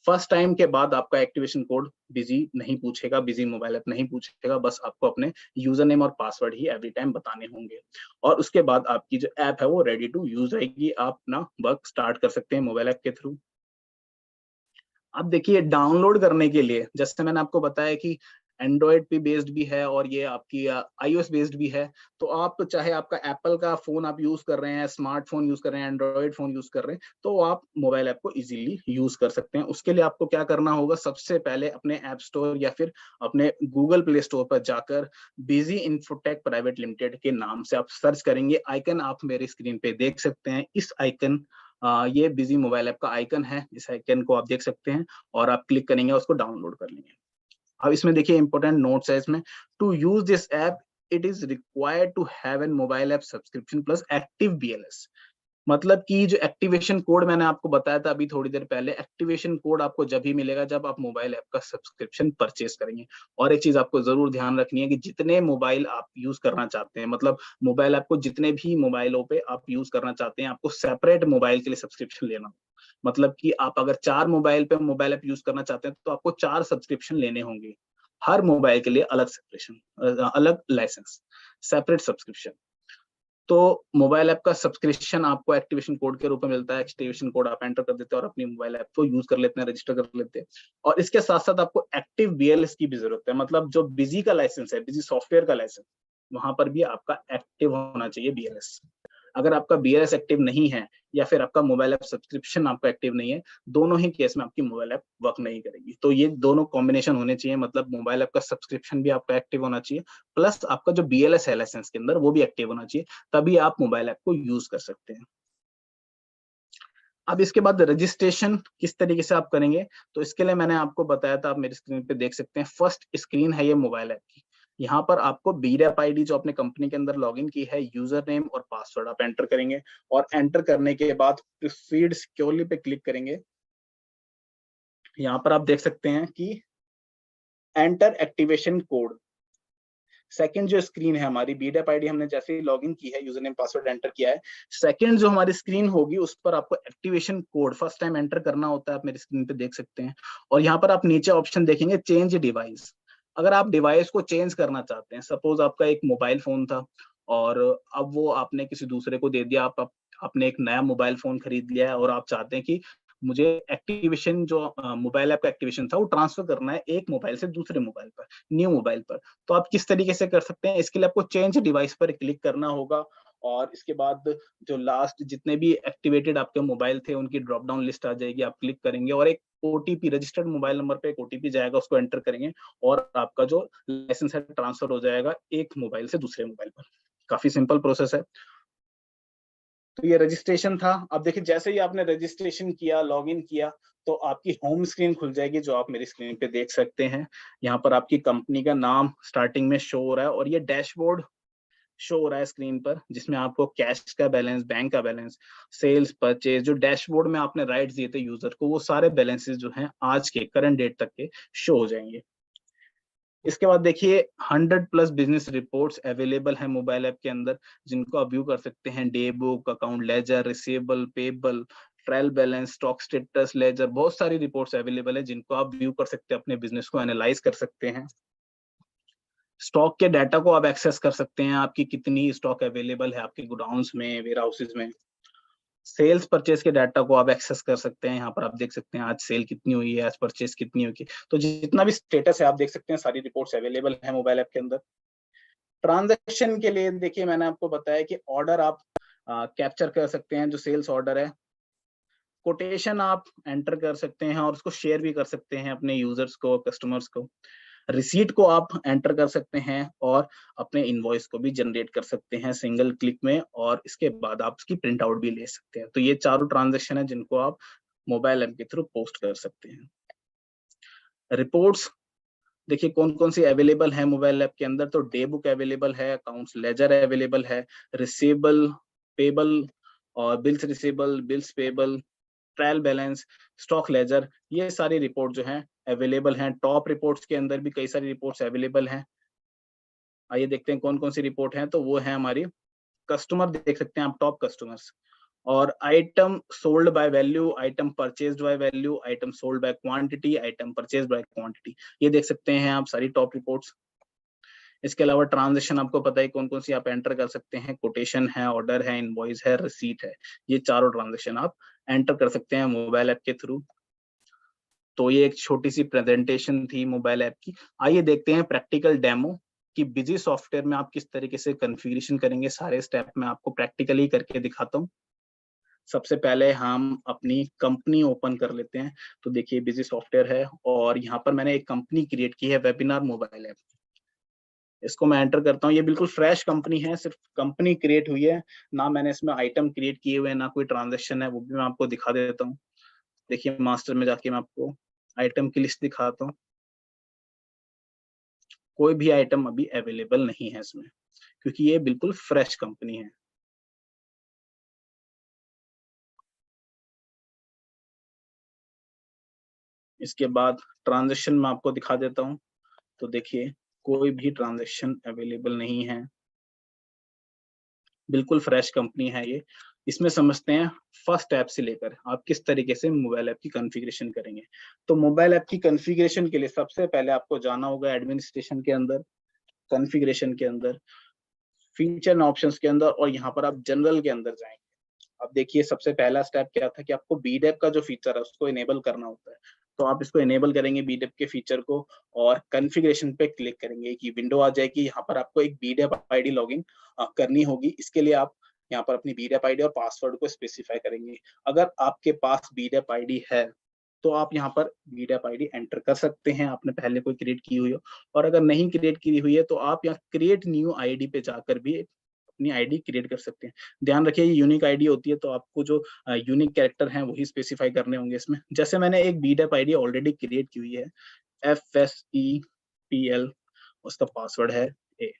फर्स्ट टाइम के बाद आपका एक्टिवेशन कोड बिजी नहीं पूछेगा, बिजी मोबाइल ऐप नहीं पूछेगा, बस आपको अपने यूजर नेम और पासवर्ड ही एवरी टाइम बताने होंगे, और उसके बाद आपकी जो ऐप है वो रेडी टू यूज रहेगी। आप अपना वर्क स्टार्ट कर सकते हैं मोबाइल ऐप के थ्रू। अब देखिए, डाउनलोड करने के लिए जैसे मैंने आपको बताया कि एंड्रॉयड पे बेस्ड भी है और ये आपकी आईओएस बेस्ड भी है। तो आप चाहे आपका एप्पल का फोन आप यूज कर रहे हैं, स्मार्टफोन यूज कर रहे हैं, एंड्रॉयड फोन यूज कर रहे हैं, तो आप मोबाइल ऐप को इजीली यूज कर सकते हैं। उसके लिए आपको क्या करना होगा, सबसे पहले अपने ऐप स्टोर या फिर अपने गूगल प्ले स्टोर पर जाकर बिजी इंफोटेक प्राइवेट लिमिटेड के नाम से आप सर्च करेंगे। आइकन आप मेरे स्क्रीन पे देख सकते हैं। इस आइकन ये बिजी मोबाइल ऐप का आइकन है, इस आइकन को आप देख सकते हैं और आप क्लिक करेंगे, उसको डाउनलोड कर लेंगे। अब इसमें देखिए इंपॉर्टेंट नोट्स है इसमें, to use this app it is required to have an mobile app subscription plus active BLS. मतलब कि जो एक्टिवेशन कोड मैंने आपको बताया था अभी थोड़ी देर पहले, एक्टिवेशन कोड आपको जब ही मिलेगा जब आप मोबाइल ऐप का सब्सक्रिप्शन परचेज करेंगे। और एक चीज आपको जरूर ध्यान रखनी है कि जितने मोबाइल आप यूज करना चाहते हैं, मतलब मोबाइल ऐप को जितने भी मोबाइलों पे आप यूज करना चाहते हैं, आपको सेपरेट मोबाइल के लिए सब्सक्रिप्शन लेना होगा। मतलब कि आप अगर 4 मोबाइल पे मोबाइल ऐप यूज करना चाहते हैं तो आपको 4 सब्सक्रिप्शन लेने होंगे। हर मोबाइल के लिए अलग सब्सक्रिप्शन, अलग लाइसेंस, सेपरेट सब्सक्रिप्शन। तो मोबाइल ऐप का सब्सक्रिप्शन आपको एक्टिवेशन कोड के रूप में मिलता है। एक्टिवेशन कोड आप एंटर कर देते हैं और अपनी मोबाइल ऐप को यूज कर लेते हैं, रजिस्टर कर लेते हैं। और इसके साथ साथ आपको एक्टिव बीएलएस की भी जरूरत है, मतलब जो बिजी का लाइसेंस है, बिजी सॉफ्टवेयर का लाइसेंस, वहां पर भी आपका एक्टिव होना चाहिए बीएलएस। अगर आपका बीएलएस एक्टिव नहीं है या फिर आपका मोबाइल ऐप सब्सक्रिप्शन आपका एक्टिव नहीं है, दोनों ही केस में आपकी मोबाइल ऐप वर्क नहीं करेगी। तो ये दोनों कॉम्बिनेशन होने चाहिए, मतलब मोबाइल ऐप का सब्सक्रिप्शन भी आपका एक्टिव होना चाहिए, प्लस आपका जो बीएलएस है लाइसेंस के अंदर वो भी एक्टिव होना चाहिए, तभी आप मोबाइल ऐप को यूज कर सकते हैं। अब इसके बाद रजिस्ट्रेशन किस तरीके से आप करेंगे, तो इसके लिए मैंने आपको बताया था, आप मेरी स्क्रीन पे देख सकते हैं। फर्स्ट स्क्रीन है ये मोबाइल ऐप की। यहाँ पर आपको बीडेप आईडी जो अपने कंपनी के अंदर लॉगिन की है, यूजर नेम और पासवर्ड आप एंटर करेंगे, और एंटर करने के बाद प्रोसीड सिक्योरली पे क्लिक करेंगे। यहाँ पर आप देख सकते हैं कि एंटर एक्टिवेशन कोड। सेकंड जो स्क्रीन है हमारी, बीडेप आईडी हमने जैसे ही लॉगिन की है, यूजर नेम पासवर्ड एंटर किया है, सेकंड जो हमारी स्क्रीन होगी उस पर आपको activation code first time enter करना होता है। आप मेरी स्क्रीन पे देख सकते हैं, और यहाँ पर आप नीचे ऑप्शन देखेंगे चेंज डिवाइस। अगर आप डिवाइस को चेंज करना चाहते हैं, सपोज आपका एक मोबाइल फोन था और अब वो आपने किसी दूसरे को दे दिया, आपने एक नया मोबाइल फोन खरीद लिया है और आप चाहते हैं कि मुझे एक्टिवेशन जो मोबाइल ऐप का एक्टिवेशन था वो ट्रांसफर करना है एक मोबाइल से दूसरे मोबाइल पर, न्यू मोबाइल पर। तो आप किस तरीके से कर सकते हैं, इसके लिए आपको चेंज डिवाइस पर क्लिक करना होगा, और इसके बाद जो लास्ट जितने भी एक्टिवेटेड आपके मोबाइल थे उनकी ड्रॉप डाउन लिस्ट आ जाएगी, आप क्लिक करेंगे और एक ओटीपी, रजिस्टर्ड मोबाइल नंबर पे एक ओटीपी जाएगा, उसको एंटर करेंगे और आपका जो लाइसेंस है ट्रांसफर हो जाएगा एक मोबाइल से दूसरे मोबाइल पर। काफी सिंपल प्रोसेस है। तो ये रजिस्ट्रेशन था। अब देखिए, जैसे ही आपने रजिस्ट्रेशन किया, लॉगिन किया, तो आपकी होम स्क्रीन खुल जाएगी, जो आप मेरी स्क्रीन पे देख सकते हैं। यहाँ पर आपकी कंपनी का नाम स्टार्टिंग में शो हो रहा है और ये डैशबोर्ड शो हो रहा है स्क्रीन पर, जिसमें आपको कैश का बैलेंस, बैंक का बैलेंस, सेल्स, परचेज, जो डैशबोर्ड में आपने राइट्स दिए थे यूजर को, वो सारे बैलेंसेस जो हैं आज के करंट डेट तक के शो हो जाएंगे। इसके बाद देखिए 100+ बिजनेस रिपोर्ट्स अवेलेबल है मोबाइल ऐप के अंदर, जिनको आप व्यू कर सकते हैं। Day book, account ledger, receivable, payable, trial balance, stock status, ledger, बहुत सारी रिपोर्ट्स अवेलेबल है जिनको आप व्यू कर सकते हैं, अपने बिजनेस को एनालाइज कर सकते हैं। स्टॉक के डाटा को आप एक्सेस कर सकते हैं, आपकी कितनी स्टॉक अवेलेबल है आपके गोडाउंस में, वेयर हाउसेज में। सेल्स परचेज के डाटा को आप एक्सेस कर सकते हैं, यहाँ पर आप देख सकते हैं आज सेल कितनी हुई है, आज परचेज कितनी हुई है। तो जितना भी स्टेटस है आप देख सकते हैं, सारी रिपोर्ट्स अवेलेबल है मोबाइल ऐप के अंदर। ट्रांजैक्शन के लिए देखिए, मैंने आपको बताया कि ऑर्डर आप कैप्चर कर सकते हैं, जो सेल्स ऑर्डर है। कोटेशन आप एंटर कर सकते हैं और उसको शेयर भी कर सकते हैं अपने यूजर्स को, कस्टमर्स को। रिसीट को आप एंटर कर सकते हैं और अपने इनवॉइस को भी जनरेट कर सकते हैं सिंगल क्लिक में, और इसके बाद आप उसकी प्रिंट आउट भी ले सकते हैं। तो ये चारों ट्रांजेक्शन है जिनको आप मोबाइल ऐप के थ्रू पोस्ट कर सकते हैं। रिपोर्ट्स देखिए कौन कौन सी अवेलेबल है मोबाइल ऐप के अंदर, तो डे बुक अवेलेबल है, अकाउंट्स लेजर अवेलेबल है, रिसीवेबल, पेबल और bills receivable, bills payable, trial balance, stock ledger, ये सारी रिपोर्ट जो हैं अवेलेबल हैं। टॉप रिपोर्ट्स के अंदर भी कई सारी रिपोर्ट्स अवेलेबल हैं। आइए देखते हैं कौन कौन सी रिपोर्ट हैं। तो वो है हमारी कस्टमर, देख सकते हैं आप टॉप कस्टमर्स, और item sold by value, item purchased by value, item sold by quantity, item purchased by quantity, ये देख सकते हैं आप सारी टॉप रिपोर्ट्स। इसके अलावा ट्रांजेक्शन आपको पता है कौन कौन सी आप एंटर कर सकते हैं, कोटेशन है, ऑर्डर है, इनवॉइस है, रिसीट है, ये चारों ट्रांजेक्शन आप एंटर कर सकते हैं मोबाइल ऐप के थ्रू। तो ये एक छोटी सी प्रेजेंटेशन थी मोबाइल ऐप की। आइए देखते हैं प्रैक्टिकल डेमो कि बिजी सॉफ्टवेयर में आप किस तरीके से कॉन्फ़िगरेशन करेंगे। सारे स्टेप मैं आपको प्रैक्टिकली करके दिखाता हूँ। सबसे पहले हम अपनी कंपनी ओपन कर लेते हैं। तो देखिए बिजी सॉफ्टवेयर है और यहाँ पर मैंने एक कंपनी क्रिएट की है, वेबिनार मोबाइल ऐप। इसको मैं एंटर करता हूँ। ये बिल्कुल फ्रेश कंपनी है, सिर्फ कंपनी क्रिएट हुई है, ना मैंने इसमें आइटम क्रिएट किए हुए हैं, ना कोई ट्रांजेक्शन है, वो भी मैं आपको दिखा देता हूँ। देखिए मास्टर में जाके मैं आपको आइटम की लिस्ट दिखाता हूँ। कोई भी आइटम अभी अवेलेबल नहीं है इसमें, क्योंकि ये बिल्कुल फ्रेश कंपनी है। इसके बाद ट्रांजेक्शन मैं आपको दिखा देता हूँ। तो देखिए कोई भी ट्रांजेक्शन अवेलेबल नहीं है, बिल्कुल फ्रेश कंपनी है ये। इसमें समझते हैं फर्स्ट ऐप से लेकर आप किस तरीके से मोबाइल ऐप की कॉन्फ़िगरेशन करेंगे। तो मोबाइल ऐप की कॉन्फ़िगरेशन के लिए सबसे पहले आपको जाना होगा एडमिनिस्ट्रेशन के अंदर, कॉन्फ़िगरेशन के अंदर, फीचर एंड ऑप्शंस के अंदर, और यहाँ पर आप जनरल के अंदर जाएंगे। अब देखिए सबसे पहला स्टेप क्या था कि आपको बीडेप का जो फीचर है उसको इनेबल करना होता है। तो आप इसको इनेबल करेंगे बीडेप के फीचर को, और कॉन्फ़िगरेशन पे क्लिक करेंगे कि विंडो आ जाएगी। यहाँ पर आपको एक बीडेप आईडी लॉगिन करनी होगी। इसके लिए आप यहाँ पर अपनी बीडेप आईडी और पासवर्ड को स्पेसिफाई करेंगे। अगर आपके पास बीडेप आईडी है तो आप यहाँ पर बीडेप आईडी एंटर कर सकते हैं, आपने पहले कोई क्रिएट की हुई हो। और अगर नहीं क्रिएट की हुई है तो आप यहाँ क्रिएट न्यू आईडी पे जाकर भी अपनी आईडी क्रिएट कर सकते हैं। ध्यान रखिए ये यूनिक आईडी होती है, तो आपको जो यूनिक कैरेक्टर हैं वही स्पेसिफाई करने होंगे इसमें। जैसे मैंने एक बीडेप आईडी ऑलरेडी क्रिएट की हुई है, FSEPL, उसका पासवर्ड है ए।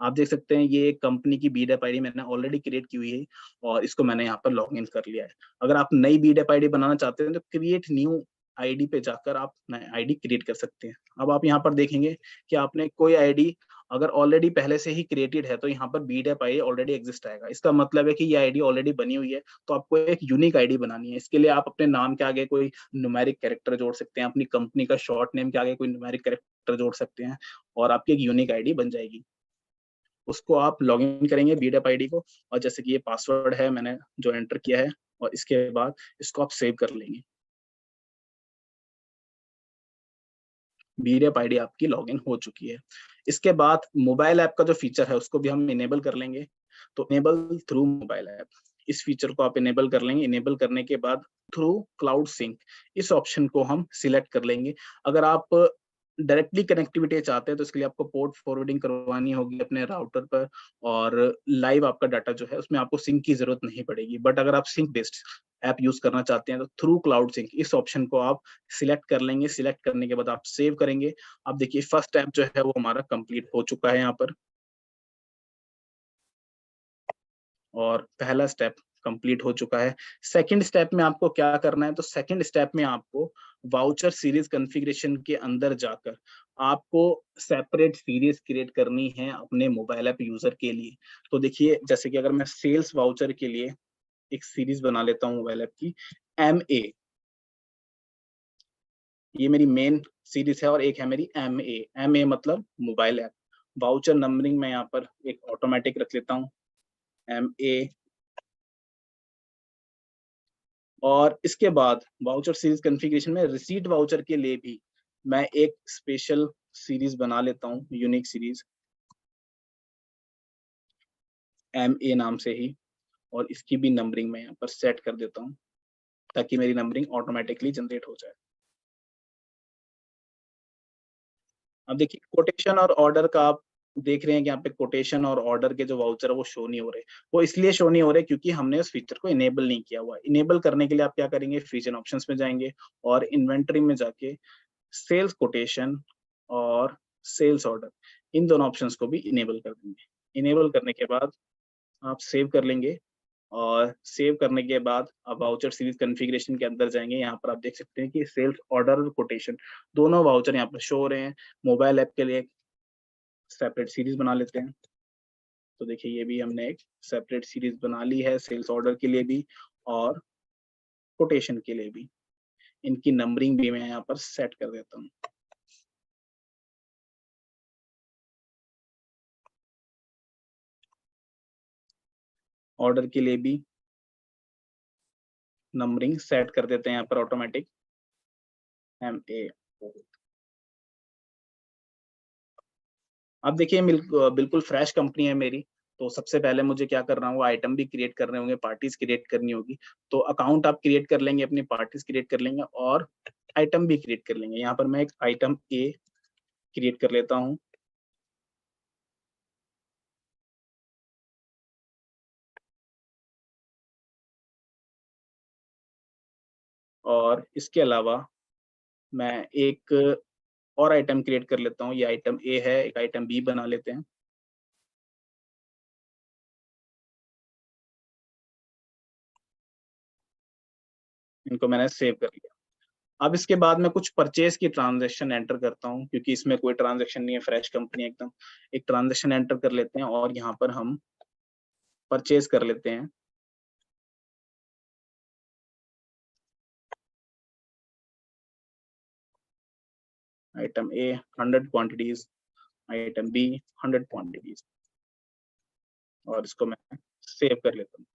आप देख सकते हैं ये कंपनी की बीडेप आईडी मैंने ऑलरेडी क्रिएट की हुई है और इसको मैंने यहाँ पर लॉग इन कर लिया है। अगर आप नई बीडेप आईडी बनाना चाहते हैं तो क्रिएट न्यू आईडी पे जाकर आप नई आईडी क्रिएट कर सकते हैं। अब आप यहाँ पर देखेंगे कि आपने कोई आईडी अगर ऑलरेडी पहले से ही क्रिएटेड है तो यहाँ पर बीडेप आईडी ऑलरेडी एग्जिस्ट आएगा। इसका मतलब है कि ये आईडी ऑलरेडी बनी हुई है, तो आपको एक यूनिक आईडी बनानी है। इसके लिए आप अपने नाम के आगे कोई न्यूमेरिक कैरेक्टर जोड़ सकते हैं, अपनी कंपनी का शॉर्ट नेम के आगे कोई न्यूमेरिक कैरेक्टर जोड़ सकते हैं और आपकी एक यूनिक आईडी बन जाएगी। उसको आप लॉगिन करेंगे बीडेप आईडी को, और जैसे कि ये पासवर्ड है मैंने जो एंटर किया है, और इसके बाद इसको आप सेव कर लेंगे। बीडेप आईडी आपकी लॉगिन हो चुकी है। इसके बाद मोबाइल ऐप का जो फीचर है उसको भी हम इनेबल कर लेंगे। तो इनेबल थ्रू मोबाइल ऐप, इस फीचर को आप इनेबल कर लेंगे। इनेबल करने के बाद थ्रू क्लाउड सिंक, इस ऑप्शन को हम सिलेक्ट कर लेंगे। अगर आप डायरेक्टली कनेक्टिविटी चाहते हैं तो इसके लिए आपको पोर्ट फॉरवर्डिंग करवानी होगी अपने राउटर पर, और लाइव आपका डाटा जो है उसमें आपको सिंक की जरूरत नहीं पड़ेगी। बट अगर आप सिंक बेस्ड ऐप यूज करना चाहते हैं तो थ्रू क्लाउड सिंक, इस ऑप्शन को आप सिलेक्ट कर लेंगे। सिलेक्ट करने के बाद आप सेव करेंगे। अब देखिए फर्स्ट ऐप जो है वो हमारा कंप्लीट हो चुका है यहाँ पर, और पहला स्टेप कंप्लीट हो चुका है। सेकंड स्टेप में आपको क्या करना है, तो सेकंड स्टेप में आपको वाउचर सीरीज कॉन्फ़िगरेशन के अंदर जाकर आपको सेपरेट सीरीज क्रिएट करनी है अपने मोबाइल ऐप यूजर के लिए। तो देखिए जैसे कि अगर मैं सेल्स वाउचर के लिए एक सीरीज बना लेता हूँ मोबाइल ऐप की, MA, ये मेरी मेन सीरीज है, और एक है मेरी MA मतलब मोबाइल ऐप। वाउचर नंबरिंग मैं यहाँ पर एक ऑटोमेटिक रख लेता हूँ, MA। और इसके बाद वाउचर सीरीज कॉन्फ़िगरेशन में रिसीट वाउचर के लिए भी मैं एक स्पेशल सीरीज बना लेता हूँ, यूनिक सीरीज MA नाम से ही, और इसकी भी नंबरिंग मैं यहाँ पर सेट कर देता हूँ ताकि मेरी नंबरिंग ऑटोमेटिकली जनरेट हो जाए। अब देखिए कोटेशन और ऑर्डर का आप देख रहे हैं कि यहाँ पे कोटेशन और ऑर्डर के जो वाउचर है वो शो नहीं हो रहे। वो इसलिए शो नहीं हो रहे क्योंकि हमने उस फीचर को इनेबल नहीं किया हुआ है। इनेबल करने के लिए आप क्या करेंगे, फीचर ऑप्शंस में जाएंगे और इन्वेंटरी में जाके सेल्स कोटेशन और सेल्स ऑर्डर, इन दोनों ऑप्शंस को भी इनेबल कर देंगे। इनेबल करने के बाद आप सेव कर लेंगे और सेव करने के बाद आप वाउचर सीरीज कॉन्फ़िगरेशन के अंदर जाएंगे। यहाँ पर आप देख सकते हैं कि सेल्स ऑर्डर और कोटेशन दोनों वाउचर यहाँ पर शो हो रहे हैं। मोबाइल ऐप के लिए सेपरेट सीरीज बना लेते हैं। तो देखिए ये भी हमने एक सेपरेट सीरीज बना ली है, सेल्स ऑर्डर के लिए भी और कोटेशन के लिए भी। इनकी नंबरिंग भी मैं यहाँ पर सेट कर देता हूँ। ऑर्डर के लिए भी नंबरिंग सेट कर देते हैं यहाँ पर ऑटोमेटिक MA। अब देखिए बिल्कुल फ्रेश कंपनी है मेरी, तो सबसे पहले मुझे क्या करना होगा, आइटम भी क्रिएट करने होंगे, पार्टीज क्रिएट करनी होगी। तो अकाउंट आप क्रिएट कर लेंगे, अपनी पार्टीज क्रिएट कर लेंगे और आइटम भी क्रिएट कर लेंगे। यहाँ पर मैं एक आइटम A क्रिएट कर लेता हूँ। और इसके अलावा मैं एक और आइटम क्रिएट कर लेता हूँ। ये आइटम A है, एक आइटम B बना लेते हैं। इनको मैंने सेव कर लिया। अब इसके बाद मैं कुछ परचेज की ट्रांजैक्शन एंटर करता हूँ क्योंकि इसमें कोई ट्रांजैक्शन नहीं है, फ्रेश कंपनी एकदम। एक ट्रांजैक्शन एंटर कर लेते हैं और यहाँ पर हम परचेज कर लेते हैं। Item A 100 quantities, item B 100 quantities और इसको मैं सेव कर लेता हूँ।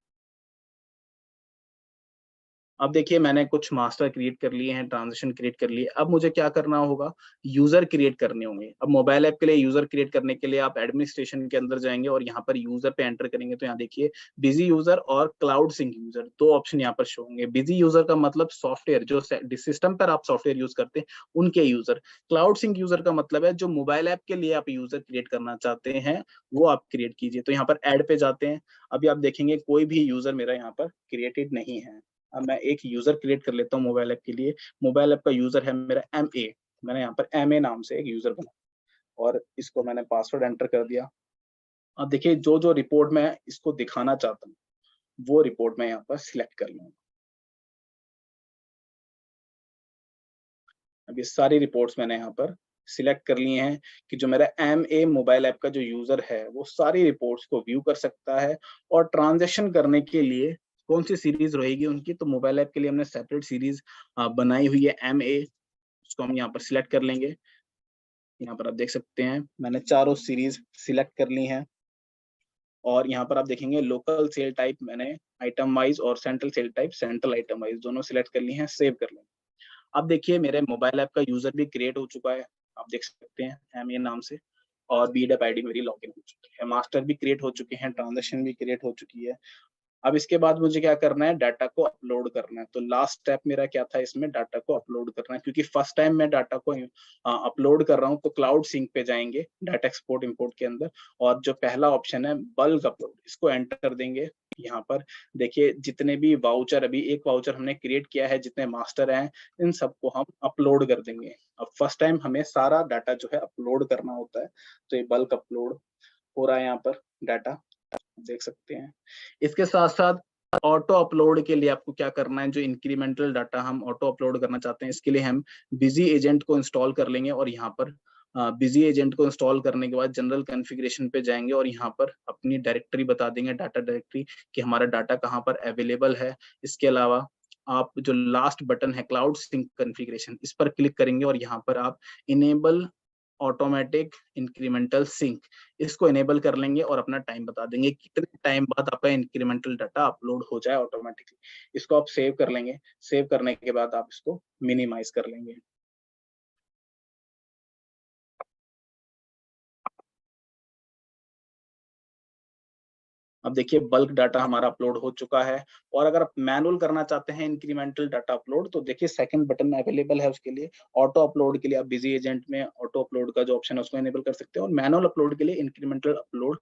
अब देखिए मैंने कुछ मास्टर क्रिएट कर लिए हैं, ट्रांजिशन क्रिएट कर लिए। अब मुझे क्या करना होगा, यूजर क्रिएट करने होंगे। अब मोबाइल ऐप के लिए यूजर क्रिएट करने के लिए आप एडमिनिस्ट्रेशन के अंदर जाएंगे और यहाँ पर यूजर पे एंटर करेंगे। तो यहाँ देखिए बिजी यूजर और क्लाउड सिंक यूजर, दो ऑप्शन यहाँ पर शो होंगे। बिजी यूजर का मतलब सॉफ्टवेयर जो सिस्टम पर आप सॉफ्टवेयर यूज करते हैं उनके यूजर। क्लाउड सिंक यूजर का मतलब है जो मोबाइल ऐप के लिए आप यूजर क्रिएट करना चाहते हैं वो आप क्रिएट कीजिए। तो यहाँ पर ऐड पे जाते हैं। अभी आप देखेंगे कोई भी यूजर मेरा यहाँ पर क्रिएटेड नहीं है। अब मैं एक यूजर क्रिएट कर लेता हूँ मोबाइल ऐप के लिए। मोबाइल ऐप का यूजर है मेरा MA। मैंने यहाँ पर MA नाम से एक यूजर बना और इसको मैंने पासवर्ड एंटर कर दिया। अब देखिए जो जो रिपोर्ट मैं इसको दिखाना चाहता हूँ वो रिपोर्ट मैं यहाँ पर सिलेक्ट कर लूंगा। अब ये सारी रिपोर्ट्स मैंने यहाँ पर सिलेक्ट कर लिए हैं कि जो मेरा MA मोबाइल ऐप का जो यूजर है वो सारी रिपोर्ट्स को व्यू कर सकता है। और ट्रांजेक्शन करने के लिए कौन सी सीरीज रहेगी उनकी, तो मोबाइल ऐप के लिए हमने सेपरेट सीरीज बनाई हुई है MA। उसको हम यहाँ पर सिलेक्ट कर लेंगे। यहाँ पर आप देख सकते हैं मैंने चारों सीरीज सिलेक्ट कर ली हैं। और यहाँ पर आप देखेंगे लोकल सेल टाइप मैंने आइटम वाइज और central sale type central item wise दोनों सिलेक्ट कर ली हैं, सेव कर लेंगे। अब देखिए मेरे मोबाइल ऐप का यूजर भी क्रिएट हो चुका है, आप देख सकते हैं MA नाम से। और बीडअप आईडी मेरी लॉगिन हो चुकी है, मास्टर भी क्रिएट हो चुके हैं, ट्रांजेक्शन भी क्रिएट हो चुकी है। अब इसके बाद मुझे क्या करना है, डाटा को अपलोड करना है। तो लास्ट स्टेप मेरा क्या था इसमें, डाटा को अपलोड करना है। क्योंकि फर्स्ट टाइम मैं डाटा को अपलोड कर रहा हूँ तो क्लाउड सिंक पे जाएंगे डाटा एक्सपोर्ट इंपोर्ट के अंदर। और जो पहला ऑप्शन है बल्क अपलोड, इसको एंटर देंगे। यहाँ पर देखिए जितने भी वाउचर, अभी एक वाउचर हमने क्रिएट किया है, जितने मास्टर हैं इन सबको हम अपलोड कर देंगे। अब फर्स्ट टाइम हमें सारा डाटा जो है अपलोड करना होता है। तो ये बल्क अपलोड हो रहा है यहाँ पर डाटा, देख सकते हैं। इसके साथ साथ ऑटो अपलोड के लिए आपको क्या करना है, जो इंक्रीमेंटल डाटा हम ऑटो अपलोड करना चाहते हैं इसके लिए हम बिजी एजेंट को इंस्टॉल कर लेंगे। और यहाँ पर बिजी एजेंट को इंस्टॉल करने के बाद जनरल कॉन्फ़िगरेशन पे जाएंगे और यहाँ पर अपनी डायरेक्टरी बता देंगे, डाटा डायरेक्टरी, कि हमारा डाटा कहाँ पर अवेलेबल है। इसके अलावा आप जो लास्ट बटन है क्लाउड सिंक कॉन्फ़िगरेशन, इस पर क्लिक करेंगे और यहाँ पर आप इनेबल ऑटोमेटिक इंक्रीमेंटल सिंक, इसको इनेबल कर लेंगे और अपना टाइम बता देंगे कितने टाइम बाद आपका इंक्रीमेंटल डाटा अपलोड हो जाए ऑटोमेटिकली। इसको आप सेव कर लेंगे। सेव करने के बाद आप इसको मिनिमाइज कर लेंगे। अब देखिए बल्क डाटा हमारा अपलोड हो चुका है। और अगर आप मैनुअल करना चाहते हैं इंक्रीमेंटल डाटा अपलोड, तो देखिए सेकंड बटन अवेलेबल है उसके लिए। ऑटो अपलोड के लिए आप बिजी एजेंट में ऑटो अपलोड का जो ऑप्शन है उसको इनेबल कर सकते हैं, और मैनुअल अपलोड के लिए इंक्रीमेंटल अपलोड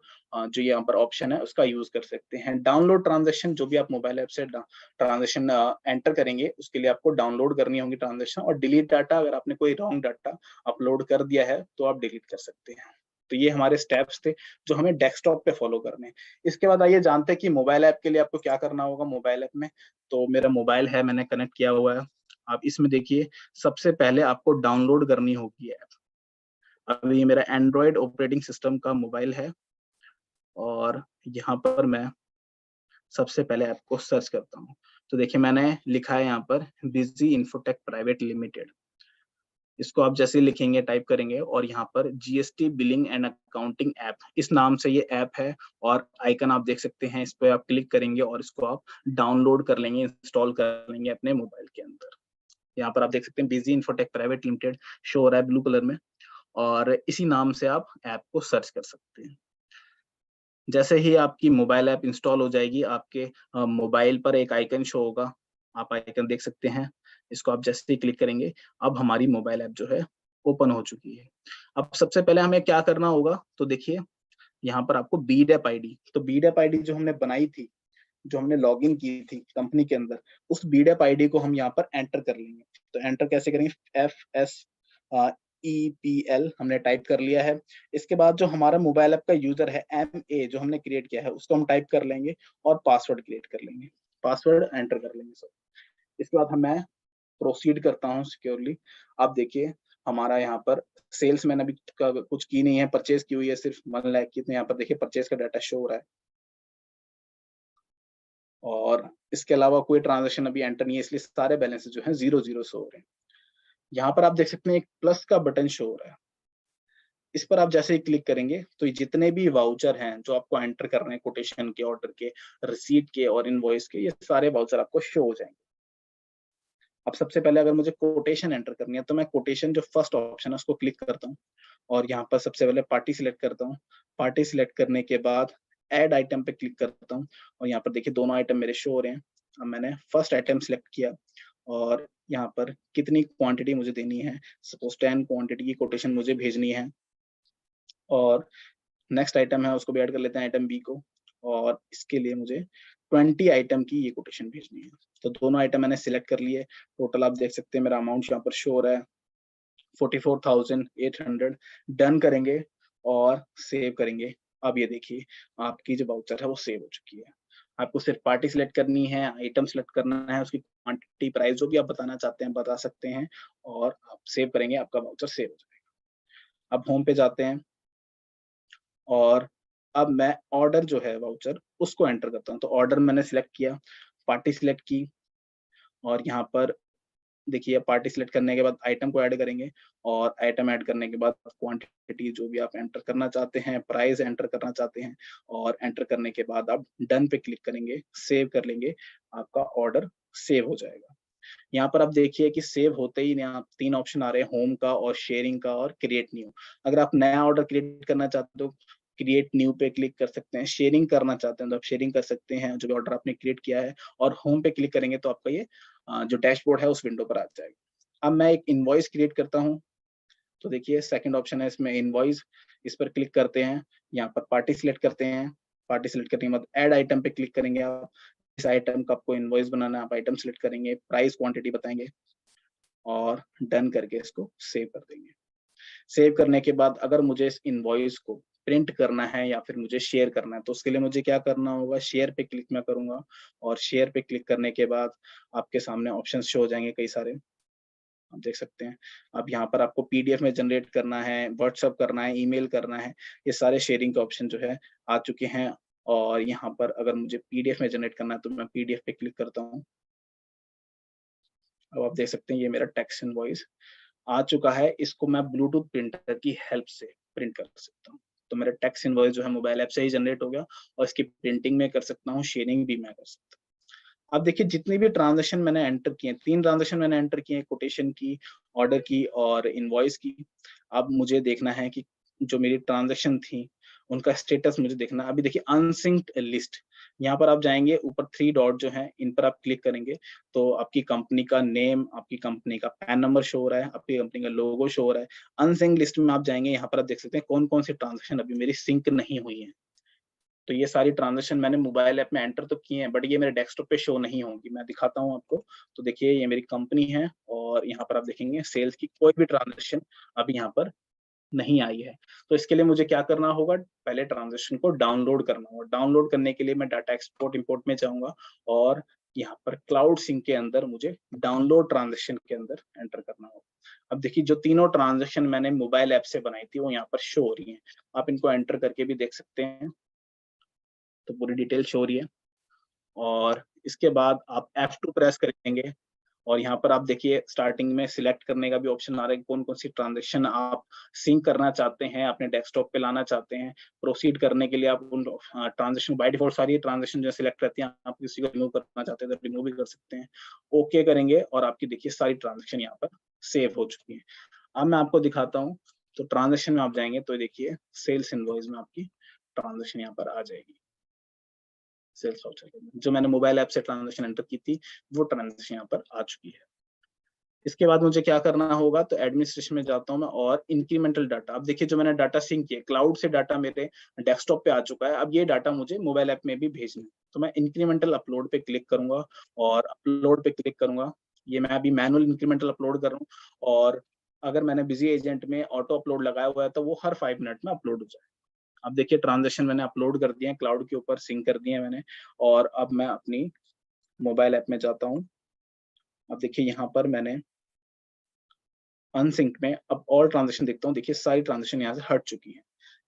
जो यहाँ पर ऑप्शन है उसका यूज कर सकते हैं। डाउनलोड ट्रांजेक्शन, जो भी आप मोबाइल ऐप से ट्रांजेक्शन एंटर करेंगे उसके लिए आपको डाउनलोड करनी होगी ट्रांजेक्शन। और डिलीट डाटा, अगर आपने कोई रॉन्ग डाटा अपलोड कर दिया है तो आप डिलीट कर सकते हैं। तो ये हमारे स्टेप्स थे जो हमें डेस्कटॉप पे फॉलो करने हैं। इसके बाद आइए जानते हैं कि मोबाइल ऐप के लिए आपको क्या करना होगा। मोबाइल ऐप में तो मेरा मोबाइल है, मैंने कनेक्ट किया हुआ है। आप इसमें देखिए सबसे पहले आपको डाउनलोड करनी होगी ऐप। अब ये मेरा एंड्रॉयड ऑपरेटिंग सिस्टम का मोबाइल है, और यहाँ पर मैं सबसे पहले ऐप को सर्च करता हूँ। तो देखिए मैंने लिखा है यहाँ पर बिजी इन्फोटेक प्राइवेट लिमिटेड। इसको आप जैसे ही लिखेंगे, टाइप करेंगे, और यहाँ पर GST billing and accounting app, इस नाम से ये ऐप है। और आइकन आप देख सकते हैं, इस पे आप क्लिक करेंगे और इसको आप डाउनलोड कर लेंगे, इंस्टॉल कर लेंगे अपने मोबाइल के अंदर। यहाँ पर आप देख सकते हैं busy Infotech Private limited show हो रहा है ब्लू कलर में, और इसी नाम से आप ऐप को सर्च कर सकते हैं। जैसे ही आपकी मोबाइल ऐप इंस्टॉल हो जाएगी, आपके मोबाइल पर एक आइकन शो होगा, आप आइकन देख सकते हैं। इसको आप जैसे ही क्लिक करेंगे, अब हमारी मोबाइल ऐप जो है ओपन हो चुकी है। अब सबसे पहले हमें क्या करना होगा, तो देखिए यहाँ पर आपको बीडएप आईडी, तो बीडएप आईडी जो हमने बनाई थी, जो हमने लॉगिन की थी कंपनी के अंदर, उस बीडएप आईडी को हम यहाँ पर एंटर कर लेंगे। तो एंटर कैसे करेंगे, FSEPL हमने टाइप कर लिया है। इसके बाद जो हमारा मोबाइल ऐप का यूजर है MA जो हमने क्रिएट किया है उसको हम टाइप कर लेंगे, और पासवर्ड क्रिएट कर लेंगे, पासवर्ड एंटर कर लेंगे सब। इसके बाद मैं प्रोसीड करता हूँ सिक्योरली। आप देखिए हमारा यहाँ पर सेल्स मैंने अभी कुछ की नहीं है, परचेज की हुई है सिर्फ 1 लाख की। तो यहाँ पर देखिए परचेज का डाटा शो हो रहा है, और इसके अलावा कोई ट्रांजेक्शन अभी एंटर नहीं है, इसलिए सारे बैलेंसेस जो है 0 शो हो रहे हैं। यहाँ पर आप देख सकते हैं एक प्लस का बटन शो हो रहा है। इस पर आप जैसे ही क्लिक करेंगे तो जितने भी वाउचर हैं जो आपको एंटर करने हैं, कोटेशन के, ऑर्डर के, रिसीट के और इनवॉइस के, ये सारे वाउचर आपको शो हो जाएंगे। अब सबसे पहले अगर मुझे कोटेशन एंटर करनी है तो मैं कोटेशन जो फर्स्ट ऑप्शन है उसको क्लिक करता हूँ, और यहाँ पर सबसे पहले पार्टी सिलेक्ट करता हूँ। पार्टी सिलेक्ट करने के बाद ऐड आइटम पे क्लिक करता हूँ, और यहाँ पर देखिए दोनों आइटम मेरे शो हो रहे हैं। अब मैंने फर्स्ट आइटम सिलेक्ट किया, और यहाँ पर कितनी क्वांटिटी मुझे देनी है, सपोज 10 क्वांटिटी की कोटेशन मुझे भेजनी है। और नेक्स्ट आइटम है उसको भी ऐड कर लेते हैं, आइटम बी को, और इसके लिए मुझे 20 आइटम की ये कोटेशन भेजनी है। तो दोनों आइटम मैंने सिलेक्ट कर लिए। टोटल आप देख सकते हैं मेरा अमाउंट यहाँ पर शो हो रहा है 44,800। डन करेंगे और सेव करेंगे। अब ये देखिए आपकी जो वाउचर है वो सेव हो चुकी है। आपको सिर्फ पार्टी सिलेक्ट करनी है, आइटम सिलेक्ट करना है, उसकी क्वांटिटी, प्राइस जो भी आप बताना चाहते हैं बता सकते हैं, और आप सेव करेंगे, आपका वाउचर सेव हो जाएगा। अब होम पे जाते हैं, और अब मैं ऑर्डर जो है वाउचर उसको एंटर करता हूँ। तो ऑर्डर मैंने सिलेक्ट किया, पार्टी सिलेक्ट की, और यहाँ पर देखिए पार्टी सिलेक्ट करने के बाद आइटम को ऐड करेंगे, और आइटम ऐड करने के बाद क्वांटिटी जो भी आप एंटर करना चाहते हैं, प्राइस एंटर करना चाहते हैं, और एंटर करने के बाद आप डन पे क्लिक करेंगे, सेव कर लेंगे, आपका ऑर्डर सेव हो जाएगा। यहाँ पर आप देखिए कि सेव होते ही यहाँ 3 ऑप्शन आ रहे हैं, होम का और शेयरिंग का और क्रिएट न्यू। अगर आप नया ऑर्डर क्रिएट करना चाहते हो, क्रिएट न्यू पे क्लिक कर सकते हैं। शेयरिंग करना चाहते हैं तो आप शेयरिंग कर सकते हैं जो भी ऑर्डर आपने क्रिएट किया है, और होम पे क्लिक करेंगे तो आपका ये जो डैशबोर्ड है उस विंडो पर आ जाएगा। अब मैं एक इनवॉइस क्रिएट करता हूँ। तो देखिए सेकंड ऑप्शन है इसमें इनवॉइस, इस पर क्लिक करते हैं, यहाँ पर पार्टी सिलेक्ट करते हैं। पार्टी सिलेक्ट करने के बाद ऐड आइटम पे क्लिक करेंगे आप। इस आइटम का आपको इनवॉइस बनाना है, आप आइटम सिलेक्ट करेंगे, प्राइस क्वांटिटी बताएंगे, और डन करके इसको सेव कर देंगे। सेव करने के बाद अगर मुझे इस इनवॉइस को प्रिंट करना है या फिर मुझे शेयर करना है, तो उसके लिए मुझे क्या करना होगा, शेयर पे क्लिक मैं करूंगा, और शेयर पे क्लिक करने के बाद आपके सामने ऑप्शंस शो हो जाएंगे कई सारे, आप देख सकते हैं। अब यहाँ पर आपको पीडीएफ में जनरेट करना है, व्हाट्सएप करना है, ईमेल करना है, ये सारे शेयरिंग के ऑप्शन जो है आ चुके हैं। और यहाँ पर अगर मुझे पीडीएफ में जनरेट करना है तो मैं पीडीएफ पे क्लिक करता हूँ। अब आप देख सकते हैं ये मेरा टेक्स्ट इनवॉइस आ चुका है। इसको मैं ब्लूटूथ प्रिंटर की हेल्प से प्रिंट कर सकता हूँ। तो मेरा टेक्स्ट इनवॉइस जो है मोबाइल ऐप से ही जनरेट हो गया, और इसकी प्रिंटिंग में कर सकता हूँ, शेयरिंग भी मैं कर सकता हूँ। अब देखिए जितनी भी ट्रांजेक्शन मैंने एंटर किए, 3 ट्रांजेक्शन मैंने एंटर किए, कोटेशन की, ऑर्डर की और इनवॉइस की। अब मुझे देखना है कि जो मेरी ट्रांजेक्शन थी उनका स्टेटस मुझे देखना। अभी देखिए अनसिंक्ड लिस्ट, यहाँ पर आप जाएंगे, ऊपर 3 डॉट जो है इन पर आप क्लिक करेंगे तो आपकी कंपनी का नेम, आपकी कंपनी का पैन नंबर शो हो रहा है, आपकी कंपनी का लोगो शो हो रहा है। अनसिंक्ड लिस्ट में आप जाएंगे, यहाँ पर आप देख सकते हैं कौन कौन सी ट्रांजेक्शन अभी मेरी सिंक नहीं हुई है। तो ये सारी ट्रांजेक्शन मैंने मोबाइल ऐप में एंटर तो किए हैं, बट ये मेरे डेस्कटॉप पे शो नहीं होंगी। मैं दिखाता हूँ आपको। तो देखिए ये मेरी कंपनी है और यहाँ पर आप देखेंगे सेल्स की कोई भी ट्रांजेक्शन अभी यहाँ पर नहीं आई है। तो इसके लिए मुझे क्या करना होगा, पहले ट्रांजेक्शन को डाउनलोड करना होगा। डाउनलोड करने के लिए मैं डाटा एक्सपोर्ट इंपोर्ट में जाऊंगा और यहाँ पर क्लाउड सिंक के अंदर मुझे डाउनलोड ट्रांजेक्शन के अंदर एंटर करना होगा। अब देखिए जो तीनों ट्रांजेक्शन मैंने मोबाइल ऐप से बनाई थी वो यहाँ पर शो हो रही है। आप इनको एंटर करके भी देख सकते हैं, तो पूरी डिटेल शो हो रही है। और इसके बाद आप F2 प्रेस करेंगे और यहाँ पर आप देखिए स्टार्टिंग में सिलेक्ट करने का भी ऑप्शन आ रहा है, कौन कौन सी ट्रांजेक्शन आप सिंक करना चाहते हैं, अपने डेस्कटॉप पे लाना चाहते हैं। प्रोसीड करने के लिए आप उन ट्रांजेक्शन, बाय डिफॉल्ट सारी ट्रांजेक्शन जो सिलेक्ट रहती हैं, आप किसी को रिमूव करना चाहते हैं तो रिमूव भी कर सकते हैं। ओके करेंगे और आपकी देखिए सारी ट्रांजेक्शन यहाँ पर सेव हो चुकी है। अब मैं आपको दिखाता हूँ। तो ट्रांजेक्शन में आप जाएंगे तो देखिए सेल्स इनवॉइस में आपकी ट्रांजेक्शन यहाँ पर आ जाएगी। सेल्स वाउचर जो मैंने मोबाइल ऐप से ट्रांजेक्शन एंटर की थी वो ट्रांजेक्शन यहाँ पर आ चुकी है। इसके बाद मुझे क्या करना होगा, तो एडमिनिस्ट्रेशन में जाता हूँ मैं और इंक्रीमेंटल डाटा। अब देखिए जो मैंने डाटा सिंक किया, क्लाउड से डाटा मेरे डेस्कटॉप पे आ चुका है। अब ये डाटा मुझे मोबाइल ऐप में भी भेजना है, तो मैं इंक्रीमेंटल अपलोड पे क्लिक करूंगा और अपलोड पे क्लिक करूंगा। ये मैं अभी मैनुअल इंक्रीमेंटल अपलोड कर रहा हूँ और अगर मैंने बिजी एजेंट में ऑटो अपलोड लगाया हुआ है तो वो हर 5 मिनट में अपलोड हो जाए। अब देखिए ट्रांजेक्शन मैंने अपलोड कर दिए हैं, क्लाउड के ऊपर सिंक कर दिए हैं मैंने। और अब मैं अपनी मोबाइल ऐप में जाता हूँ। अब देखिए यहाँ पर मैंने अनसिंक में अब ऑल ट्रांजेक्शन देखता हूँ। देखिए सारी ट्रांजेक्शन यहाँ से हट चुकी है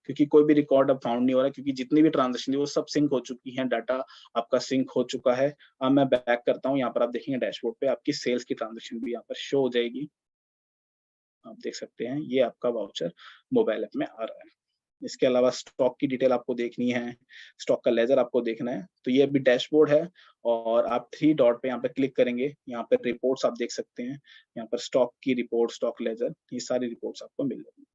क्योंकि कोई भी रिकॉर्ड अब फाउंड नहीं हो रहा, क्योंकि जितनी भी ट्रांजेक्शन थी वो सब सिंक हो चुकी हैं, डाटा आपका सिंक हो चुका है। अब मैं बैक करता हूँ, यहाँ पर आप देखेंगे डैशबोर्ड पे आपकी सेल्स की ट्रांजेक्शन भी यहाँ पर शो हो जाएगी। आप देख सकते हैं ये आपका वाउचर मोबाइल ऐप में आ रहा है। इसके अलावा स्टॉक की डिटेल आपको देखनी है, स्टॉक का लेजर आपको देखना है, तो ये अभी डैशबोर्ड है और आप 3 डॉट पे यहाँ पे क्लिक करेंगे, यहाँ पे रिपोर्ट्स आप देख सकते हैं। यहाँ पर स्टॉक की रिपोर्ट, स्टॉक लेजर, ये सारी रिपोर्ट्स आपको मिल जाएंगी।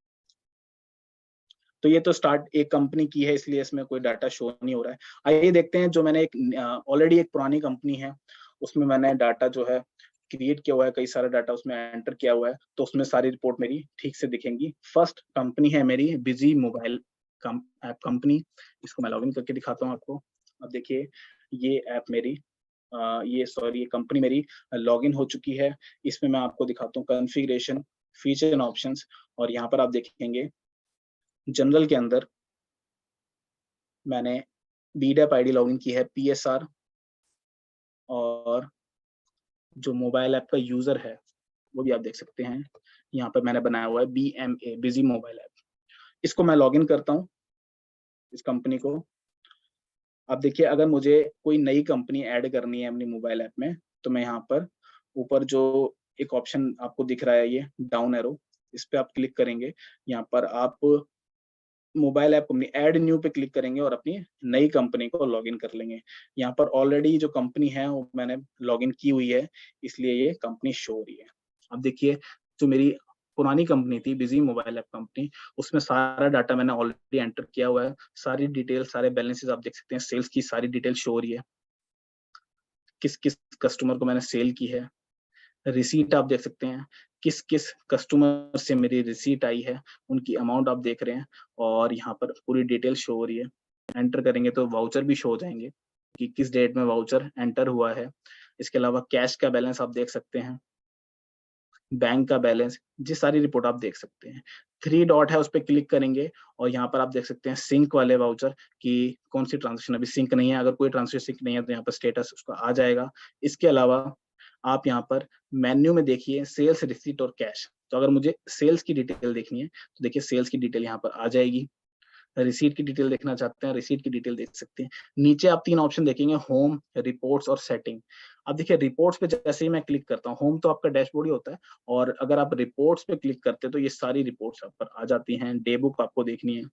तो ये तो स्टार्ट एक कंपनी की है इसलिए इसमें कोई डाटा शो नहीं हो रहा है। आइए देखते हैं जो मैंने एक ऑलरेडी एक पुरानी कंपनी है उसमें मैंने डाटा जो है क्रिएट किया हुआ है, कई सारा डाटा उसमें एंटर किया हुआ है, तो उसमें सारी रिपोर्ट मेरी ठीक से दिखेंगी। फर्स्ट कंपनी है मेरी बिजी मोबाइल ऐप कंपनी। इसको मैं लॉगिन करके दिखाता हूँ आपको। अब देखिए ये ऐप मेरी ये कंपनी मेरी लॉगिन हो चुकी है। इसमें मैं आपको दिखाता हूँ कॉन्फ़िगरेशन, फीचर एंड ऑप्शंस। और यहाँ पर आप देखेंगे जनरल के अंदर मैंने बीडैप आईडी लॉगिन की है, पीएसआर, और जो मोबाइल ऐप का यूजर है वो भी आप देख सकते हैं। यहाँ पर मैंने बनाया हुआ है BMA, बिजी मोबाइल ऐप। इसको मैं लॉगिन करता हूँ इस कंपनी को। अब देखिए अगर मुझे कोई नई कंपनी ऐड करनी है अपनी मोबाइल ऐप में, तो मैं यहाँ पर ऊपर जो एक ऑप्शन आपको दिख रहा है ये डाउन एरो, इस पे आप क्लिक करेंगे। यहाँ पर आप mobile app company add new पे क्लिक करेंगे और अपनी नई कंपनी को लॉगिन कर लेंगे। यहाँ पर ऑलरेडी जो कंपनी है वो मैंने लॉगिन की हुई है, इसलिए ये कंपनी शो हो रही है। अब देखिए जो मेरी पुरानी कंपनी थी बिजी मोबाइल ऐप कंपनी, उसमें सारा डाटा मैंने ऑलरेडी एंटर किया हुआ है। सारी डिटेल, सारे बैलेंसेस आप देख सकते हैं, सेल्स की सारी डिटेल शो हो रही है, किस किस कस्टमर को मैंने सेल की है। रिसीट आप देख सकते हैं, किस किस कस्टमर से मेरी रिसीट आई है, उनकी अमाउंट आप देख रहे हैं और यहाँ पर पूरी डिटेल शो हो रही है। एंटर करेंगे तो वाउचर भी शो हो जाएंगे कि किस डेट में वाउचर एंटर हुआ है। इसके अलावा कैश का बैलेंस आप देख सकते हैं, बैंक का बैलेंस, ये सारी रिपोर्ट आप देख सकते हैं। 3 डॉट है उस पर क्लिक करेंगे और यहाँ पर आप देख सकते हैं सिंक वाले वाउचर कि कौन सी ट्रांजेक्शन अभी सिंक नहीं है। अगर कोई ट्रांजेक्शन सिंक नहीं है तो यहाँ पर स्टेटस उसका आ जाएगा। इसके अलावा आप यहाँ पर मेन्यू में देखिए सेल्स, रिसीट और कैश। तो अगर मुझे सेल्स की डिटेल देखनी है तो देखिए सेल्स की डिटेल यहाँ पर आ जाएगी। रिसीट की डिटेल देखना चाहते हैं, रिसीट की डिटेल देख सकते हैं। नीचे आप 3 ऑप्शन देखेंगे, होम, रिपोर्ट्स और सेटिंग। अब देखिए रिपोर्ट्स पे जैसे ही मैं क्लिक करता हूँ, होम तो आपका डैशबोर्ड ही होता है, और अगर आप रिपोर्ट्स पे क्लिक करते हैं तो ये सारी रिपोर्ट्स आप पर आ जाती हैं। डे बुक आपको देखनी है,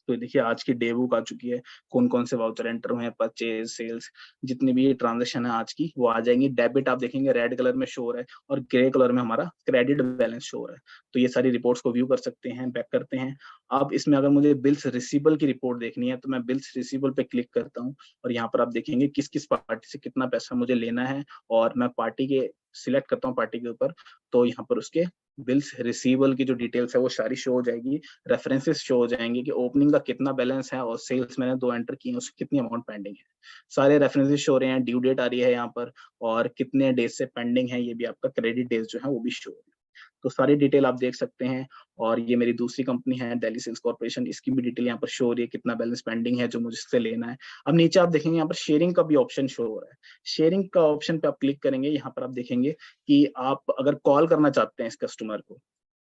तो देखिए आज की डे बुक आ चुकी है, कौन कौन से वाउचर एंटर हुए हैं, परचेज, सेल्स, जितनी भी ट्रांजेक्शन है आज की वो आ जाएंगी। डेबिट आप देखेंगे रेड कलर में शो हो रहा है और ग्रे कलर में हमारा क्रेडिट बैलेंस शो हो रहा है। तो ये सारी रिपोर्ट्स को व्यू कर सकते हैं, बैक करते हैं। अब इसमें अगर मुझे बिल्स रिसीवेबल की रिपोर्ट देखनी है तो मैं बिल्स रिसीवेबल पे क्लिक करता हूँ और यहाँ पर आप देखेंगे किस किस पार्टी से कितना पैसा मुझे लेना है, और मैं पार्टी के सिलेक्ट करता हूँ पार्टी के ऊपर, तो यहाँ पर उसके बिल्स रिसीवेबल की जो डिटेल्स है वो सारी शो हो जाएगी। रेफरेंसेस शो हो जाएंगे कि ओपनिंग का कितना बैलेंस है और सेल्स मैंने 2 एंटर किए हैं उसकी कितनी अमाउंट पेंडिंग है। सारे रेफरेंसेस शो हो रहे हैं, ड्यू डेट आ रही है यहाँ पर, और कितने डेज से पेंडिंग है, ये भी आपका क्रेडिट डेज जो है वो भी शो हो रही है। तो सारी डिटेल आप देख सकते हैं। और ये मेरी दूसरी कंपनी है दिल्ली सेल्स कॉर्पोरेशन, इसकी भी डिटेल यहाँ पर शो हो रही है, कितना बैलेंस पेंडिंग है जो मुझसे लेना है। अब नीचे आप देखेंगे यहाँ पर शेयरिंग का भी ऑप्शन शो हो रहा है। शेयरिंग का ऑप्शन पे आप क्लिक करेंगे, यहाँ पर आप देखेंगे कि आप अगर कॉल करना चाहते हैं इस कस्टमर को,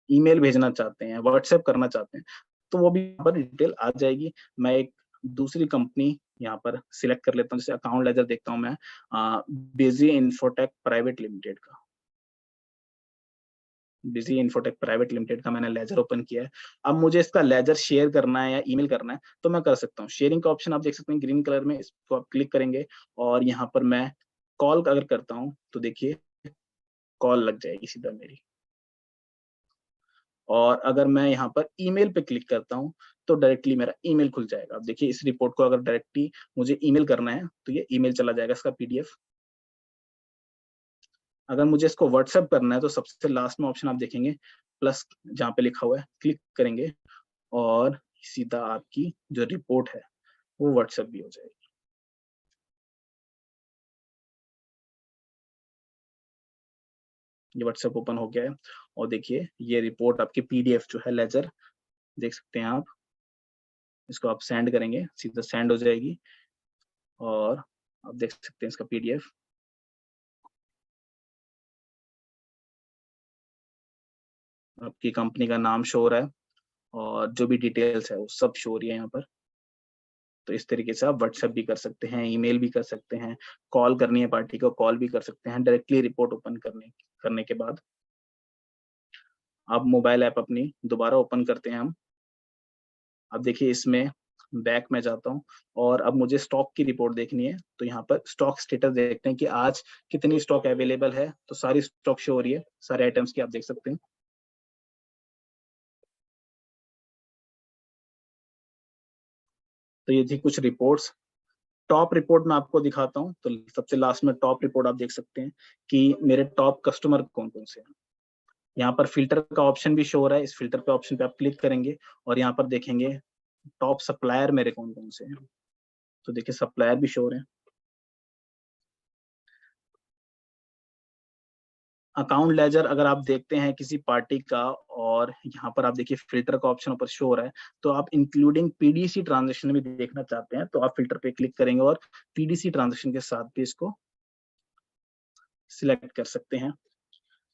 ईमेल भेजना चाहते हैं, व्हाट्सएप करना चाहते हैं, तो वो भी यहाँ पर डिटेल आ जाएगी। मैं एक दूसरी कंपनी यहाँ पर सिलेक्ट कर लेता हूँ, जैसे अकाउंट लेजर देखता हूँ मैं, बिजी इंफोटेक प्राइवेट लिमिटेड का। बिजी इंफोटेक प्राइवेट लिमिटेड का मैंने लेजर ओपन किया है। अब मुझे इसका लेजर शेयर करना है या ईमेल करना है तो मैं कर सकता हूँ। शेयरिंग का ऑप्शन आप देख सकते हैं ग्रीन कलर में, इसको आप क्लिक करेंगे और यहाँ पर मैं कॉल अगर करता हूँ तो देखिए कॉल लग जाएगी सीधा मेरी। और अगर मैं यहाँ पर ईमेल पे क्लिक करता हूँ तो डायरेक्टली मेरा ईमेल खुल जाएगा। अब देखिए इस रिपोर्ट को अगर डायरेक्टली मुझे ईमेल करना है तो ये ईमेल चला जाएगा इसका पीडीएफ। अगर मुझे इसको व्हाट्सएप करना है तो सबसे लास्ट में ऑप्शन आप देखेंगे प्लस जहाँ पे लिखा हुआ है, क्लिक करेंगे और सीधा आपकी जो रिपोर्ट है वो व्हाट्सएप भी हो जाएगी। ये व्हाट्सएप ओपन हो गया है और देखिए ये रिपोर्ट आपकी पीडीएफ जो है लेजर देख सकते हैं आप। इसको आप सेंड करेंगे सीधा सेंड हो जाएगी और आप देख सकते हैं इसका पीडीएफ। आपकी कंपनी का नाम शो हो रहा है और जो भी डिटेल्स है वो सब शो हो रही है यहाँ पर। तो इस तरीके से आप व्हाट्सएप भी कर सकते हैं, ईमेल भी कर सकते हैं, कॉल करनी है पार्टी को कॉल भी कर सकते हैं डायरेक्टली रिपोर्ट ओपन करने के बाद। अब मोबाइल ऐप अपनी दोबारा ओपन करते हैं हम। अब देखिए इसमें बैक में जाता हूँ और अब मुझे स्टॉक की रिपोर्ट देखनी है तो यहाँ पर स्टॉक स्टेटस देखते हैं कि आज कितनी स्टॉक अवेलेबल है। तो सारी स्टॉक शो हो रही है, सारे आइटम्स की आप देख सकते हैं। तो ये थी कुछ रिपोर्ट्स। टॉप रिपोर्ट मैं आपको दिखाता हूँ, तो सबसे लास्ट में टॉप रिपोर्ट आप देख सकते हैं कि मेरे टॉप कस्टमर कौन कौन से हैं। यहाँ पर फिल्टर का ऑप्शन भी शो हो रहा है, इस फिल्टर पे ऑप्शन पे आप क्लिक करेंगे और यहाँ पर देखेंगे टॉप सप्लायर मेरे कौन कौन से हैं। तो देखिए सप्लायर भी शो हो रहे हैं। अकाउंट लेजर अगर आप देखते हैं किसी पार्टी का और यहाँ पर आप देखिए फिल्टर का ऑप्शन ऊपर शो हो रहा है, तो आप इंक्लूडिंग पीडीसी ट्रांजेक्शन भी देखना चाहते हैं तो आप फिल्टर पे क्लिक करेंगे और पीडीसी ट्रांजेक्शन के साथ भी इसको सिलेक्ट कर सकते हैं।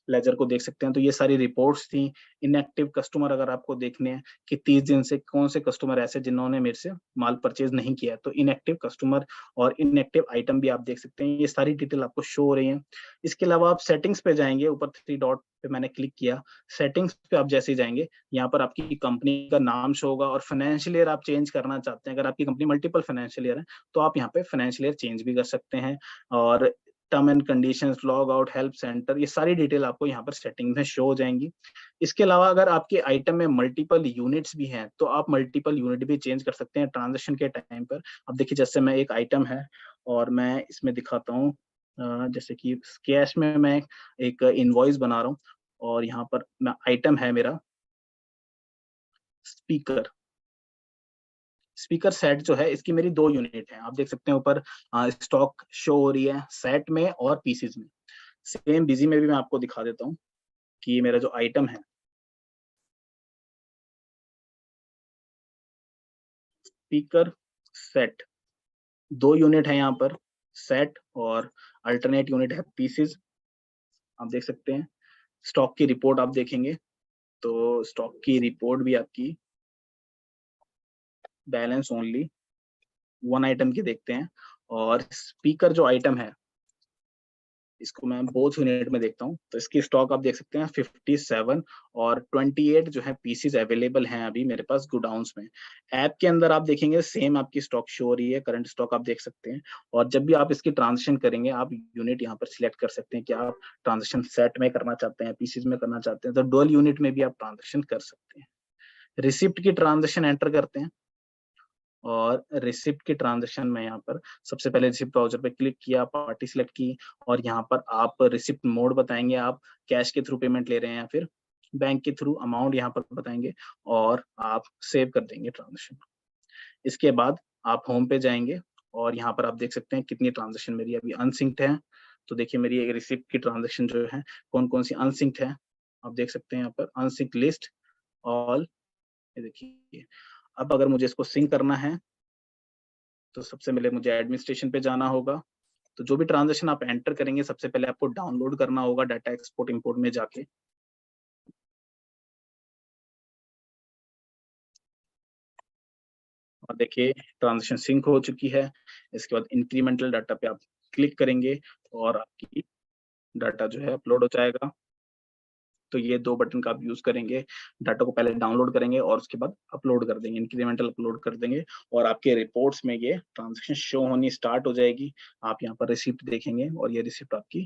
लेजर को देख सकते हैं। तो ये सारी रिपोर्ट्स थी। इनएक्टिव कस्टमर अगर आपको देखने हैं कि 30 दिन से कौन से कस्टमर ऐसे जिन्होंने मेरे से माल परचेज नहीं किया, तो इनएक्टिव कस्टमर और इनएक्टिव आइटम भी आप देख सकते हैं। ये सारी डिटेल आपको शो हो रही है। इसके अलावा आप सेटिंग्स पे जाएंगे, ऊपर 3 डॉट पे मैंने क्लिक किया। सेटिंग्स पे आप जैसे ही जाएंगे यहाँ पर आपकी कंपनी का नाम शो होगा और फाइनेंशियल ईयर आप चेंज करना चाहते हैं। अगर आपकी कंपनी मल्टीपल फाइनेंशियल ईयर है तो आप यहाँ पे फाइनेंशियल ईयर चेंज भी कर सकते हैं। और term and conditions, log out, help centre, ये सारी डिटेल आपको यहाँ पर सेटिंग में शो हो जाएंगी। इसके अलावा अगर आपके आइटम में मल्टीपल यूनिट्स भी हैं तो आप मल्टीपल यूनिट भी चेंज कर सकते हैं ट्रांजेक्शन के टाइम पर। अब देखिए जैसे मैं एक आइटम है और मैं इसमें दिखाता हूँ, जैसे कि कैश में मैं एक इनवॉइस बना रहा हूँ और यहाँ पर मैं आइटम है मेरा स्पीकर। स्पीकर सेट जो है इसकी मेरी 2 यूनिट है, आप देख सकते हैं ऊपर स्टॉक शो हो रही है सेट में और पीसीज में। सेम बिजी में भी मैं आपको दिखा देता हूँ कि ये मेरा जो आइटम है स्पीकर सेट, 2 यूनिट है यहाँ पर, सेट और अल्टरनेट यूनिट है पीसेस। आप देख सकते हैं स्टॉक की रिपोर्ट आप देखेंगे तो स्टॉक की रिपोर्ट भी आपकी बैलेंस ओनली 1 आइटम की देखते हैं। और स्पीकर जो आइटम है इसको मैं बोथ यूनिट में देखता हूँ, तो इसकी स्टॉक आप देख सकते हैं 57 और 28 जो है पीसीज अवेलेबल हैं अभी मेरे पास गोडाउन्स में। ऐप के अंदर आप देखेंगे सेम आपकी स्टॉक शो हो रही है, करंट स्टॉक आप देख सकते हैं। और जब भी आप इसकी ट्रांजेक्शन करेंगे, आप यूनिट यहाँ पर सिलेक्ट कर सकते हैं कि आप ट्रांजेक्शन सेट में करना चाहते हैं, पीसीज में करना चाहते हैं, तो डुअल यूनिट में भी आप ट्रांजेक्शन कर सकते हैं। रिसिप्ट की ट्रांजेक्शन एंटर करते हैं और रिसिप्ट की ट्रांजेक्शन में यहाँ पर सबसे पहले रिसिप्ट ब्राउजर पे क्लिक किया, पार्टी सिलेक्ट की और यहाँ पर आप रिसिप्ट मोड बताएंगे, आप कैश के थ्रू पेमेंट ले रहे हैं या फिर बैंक के थ्रू, अमाउंट यहाँ पर बताएंगे और आप सेव कर देंगे ट्रांजेक्शन। इसके बाद आप होम पे जाएंगे और यहाँ पर आप देख सकते हैं कितनी ट्रांजेक्शन मेरी अभी अनसिंक्ड है। तो देखिए मेरी एक रिसिप्ट की ट्रांजेक्शन जो है कौन कौन सी अनसिंक्ड है, आप देख सकते हैं यहाँ पर अनसिंक्ड लिस्ट ऑल। ये देखिए, अब अगर मुझे इसको सिंक करना है तो सबसे पहले मुझे एडमिनिस्ट्रेशन पे जाना होगा। तो जो भी ट्रांजेक्शन आप एंटर करेंगे सबसे पहले आपको डाउनलोड करना होगा डाटा एक्सपोर्ट इंपोर्ट में जाके। और देखिए ट्रांजेक्शन सिंक हो चुकी है। इसके बाद इंक्रीमेंटल डाटा पे आप क्लिक करेंगे और आपकी डाटा जो है अपलोड हो जाएगा। तो ये दो बटन का आप यूज करेंगे, डाटा को पहले डाउनलोड करेंगे और उसके बाद अपलोड कर देंगे, इंक्रीमेंटल अपलोड कर देंगे और आपके रिपोर्ट्स में ये ट्रांजेक्शन शो होनी स्टार्ट हो जाएगी। आप यहाँ पर रिसिप्ट देखेंगे और ये रिसिप्ट आपकी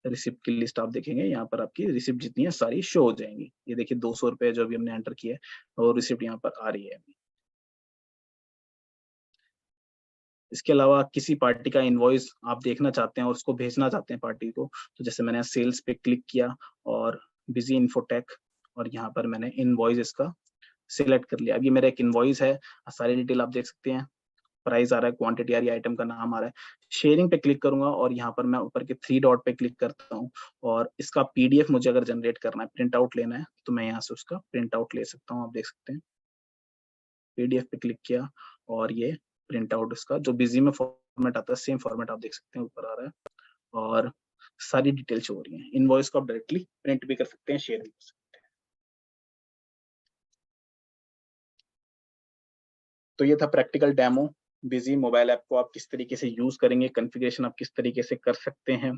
रिसिप्ट की लिस्ट आप देखेंगे, यहाँ पर आपकी रिसिप्ट जितनी है सारी शो हो जाएंगी। ये देखिए 200 रुपए जो अभी हमने एंटर किया है और रिसिप्ट यहाँ पर आ रही है। इसके अलावा किसी पार्टी का इनवॉइस आप देखना चाहते हैं और उसको भेजना चाहते हैं पार्टी को, तो जैसे मैंने सेल्स पे क्लिक किया और बिजी इन्फोटेक और यहाँ पर मैंने इनवॉइस इसका सिलेक्ट कर लिया। अब ये मेरा एक इनवॉइस है, सारी डिटेल आप देख सकते हैं, प्राइस आ रहा है, क्वांटिटी आ रही है, आइटम का नाम आ रहा है। शेयरिंग पे क्लिक करूंगा और यहाँ पर मैं ऊपर के 3 डॉट पे क्लिक करता हूँ और इसका पीडीएफ मुझे अगर जनरेट करना है, प्रिंट आउट लेना है, तो मैं यहाँ से उसका प्रिंट आउट ले सकता हूँ। आप देख सकते हैं पीडीएफ पे क्लिक किया और ये प्रिंट आउट इसका जो बिजी में फॉर्मेट आता है सेम फॉर्मेट आप देख सकते हैं ऊपर आ रहा है और सारी डिटेल शो हो रही है। इनवॉइस को आप डायरेक्टली प्रिंट भी कर सकते हैं, शेयर भी कर सकते हैं। तो ये था practical demo. Busy mobile app को आप किस तरीके से यूज करेंगे, कॉन्फ़िगरेशन आप किस तरीके से कर सकते हैं।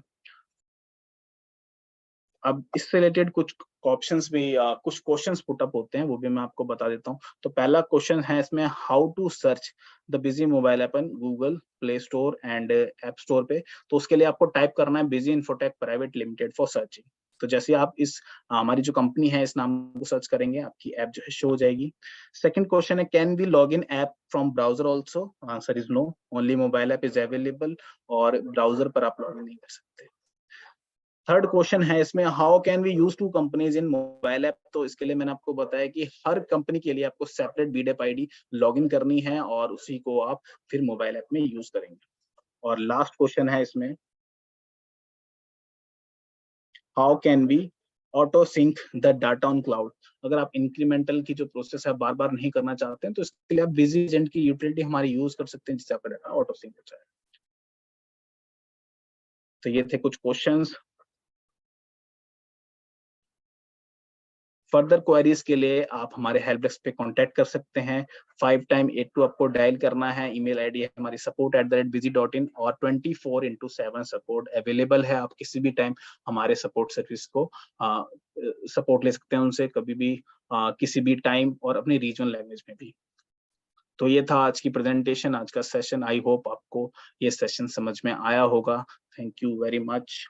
अब इससे रिलेटेड कुछ ऑप्शंस भी कुछ क्वेश्चंस पुट अप होते हैं, वो भी मैं आपको बता देता हूँ। तो पहला क्वेश्चन है इसमें, how to search the Busy mobile app on Google Play Store and App Store पे। तो उसके लिए आपको टाइप करना है Busy Infotech Private Limited for searching. तो जैसे आप इस हमारी जो कंपनी है इस नाम को सर्च करेंगे, आपकी ऐप जो है शो हो जाएगी। सेकंड क्वेश्चन है, can we log in app from browser also. Answer is no, only mobile app is available और ब्राउजर पर आप लॉग इन नहीं कर सकते। थर्ड क्वेश्चन है इसमें, how can we use two companies in mobile app. तो इसके लिए मैंने आपको बताया कि हर कंपनी के लिए आपको सेपरेट बीडेप आईडी लॉगिन करनी है और उसी को आप फिर मोबाइल ऐप में यूज करेंगे। और लास्ट क्वेश्चन है इसमें, how can we auto sync the data on cloud. अगर आप इंक्रीमेंटल की जो प्रोसेस है बार बार नहीं करना चाहते हैं तो इसके लिए आप बिजी एजेंट की यूटिलिटी हमारी यूज कर सकते हैं जिससे आपका डाटा ऑटो सिंक हो जाए। तो ये थे कुछ क्वेश्चंस। फर्दर क्वेरीज के लिए आप हमारे हेल्प डेस्क पे कांटेक्ट कर सकते हैं। 5 टाइम 82 आपको डायल करना है। ईमेल आईडी है हमारी support@busy.in और 24/7 सपोर्ट अवेलेबल है। आप किसी भी टाइम हमारे सपोर्ट सर्विस को सपोर्ट ले सकते हैं उनसे, कभी भी किसी भी टाइम और अपनी रीजनल लैंग्वेज में भी। तो ये था आज की प्रेजेंटेशन, आज का सेशन। आई होप आपको ये सेशन समझ में आया होगा। Thank you very much.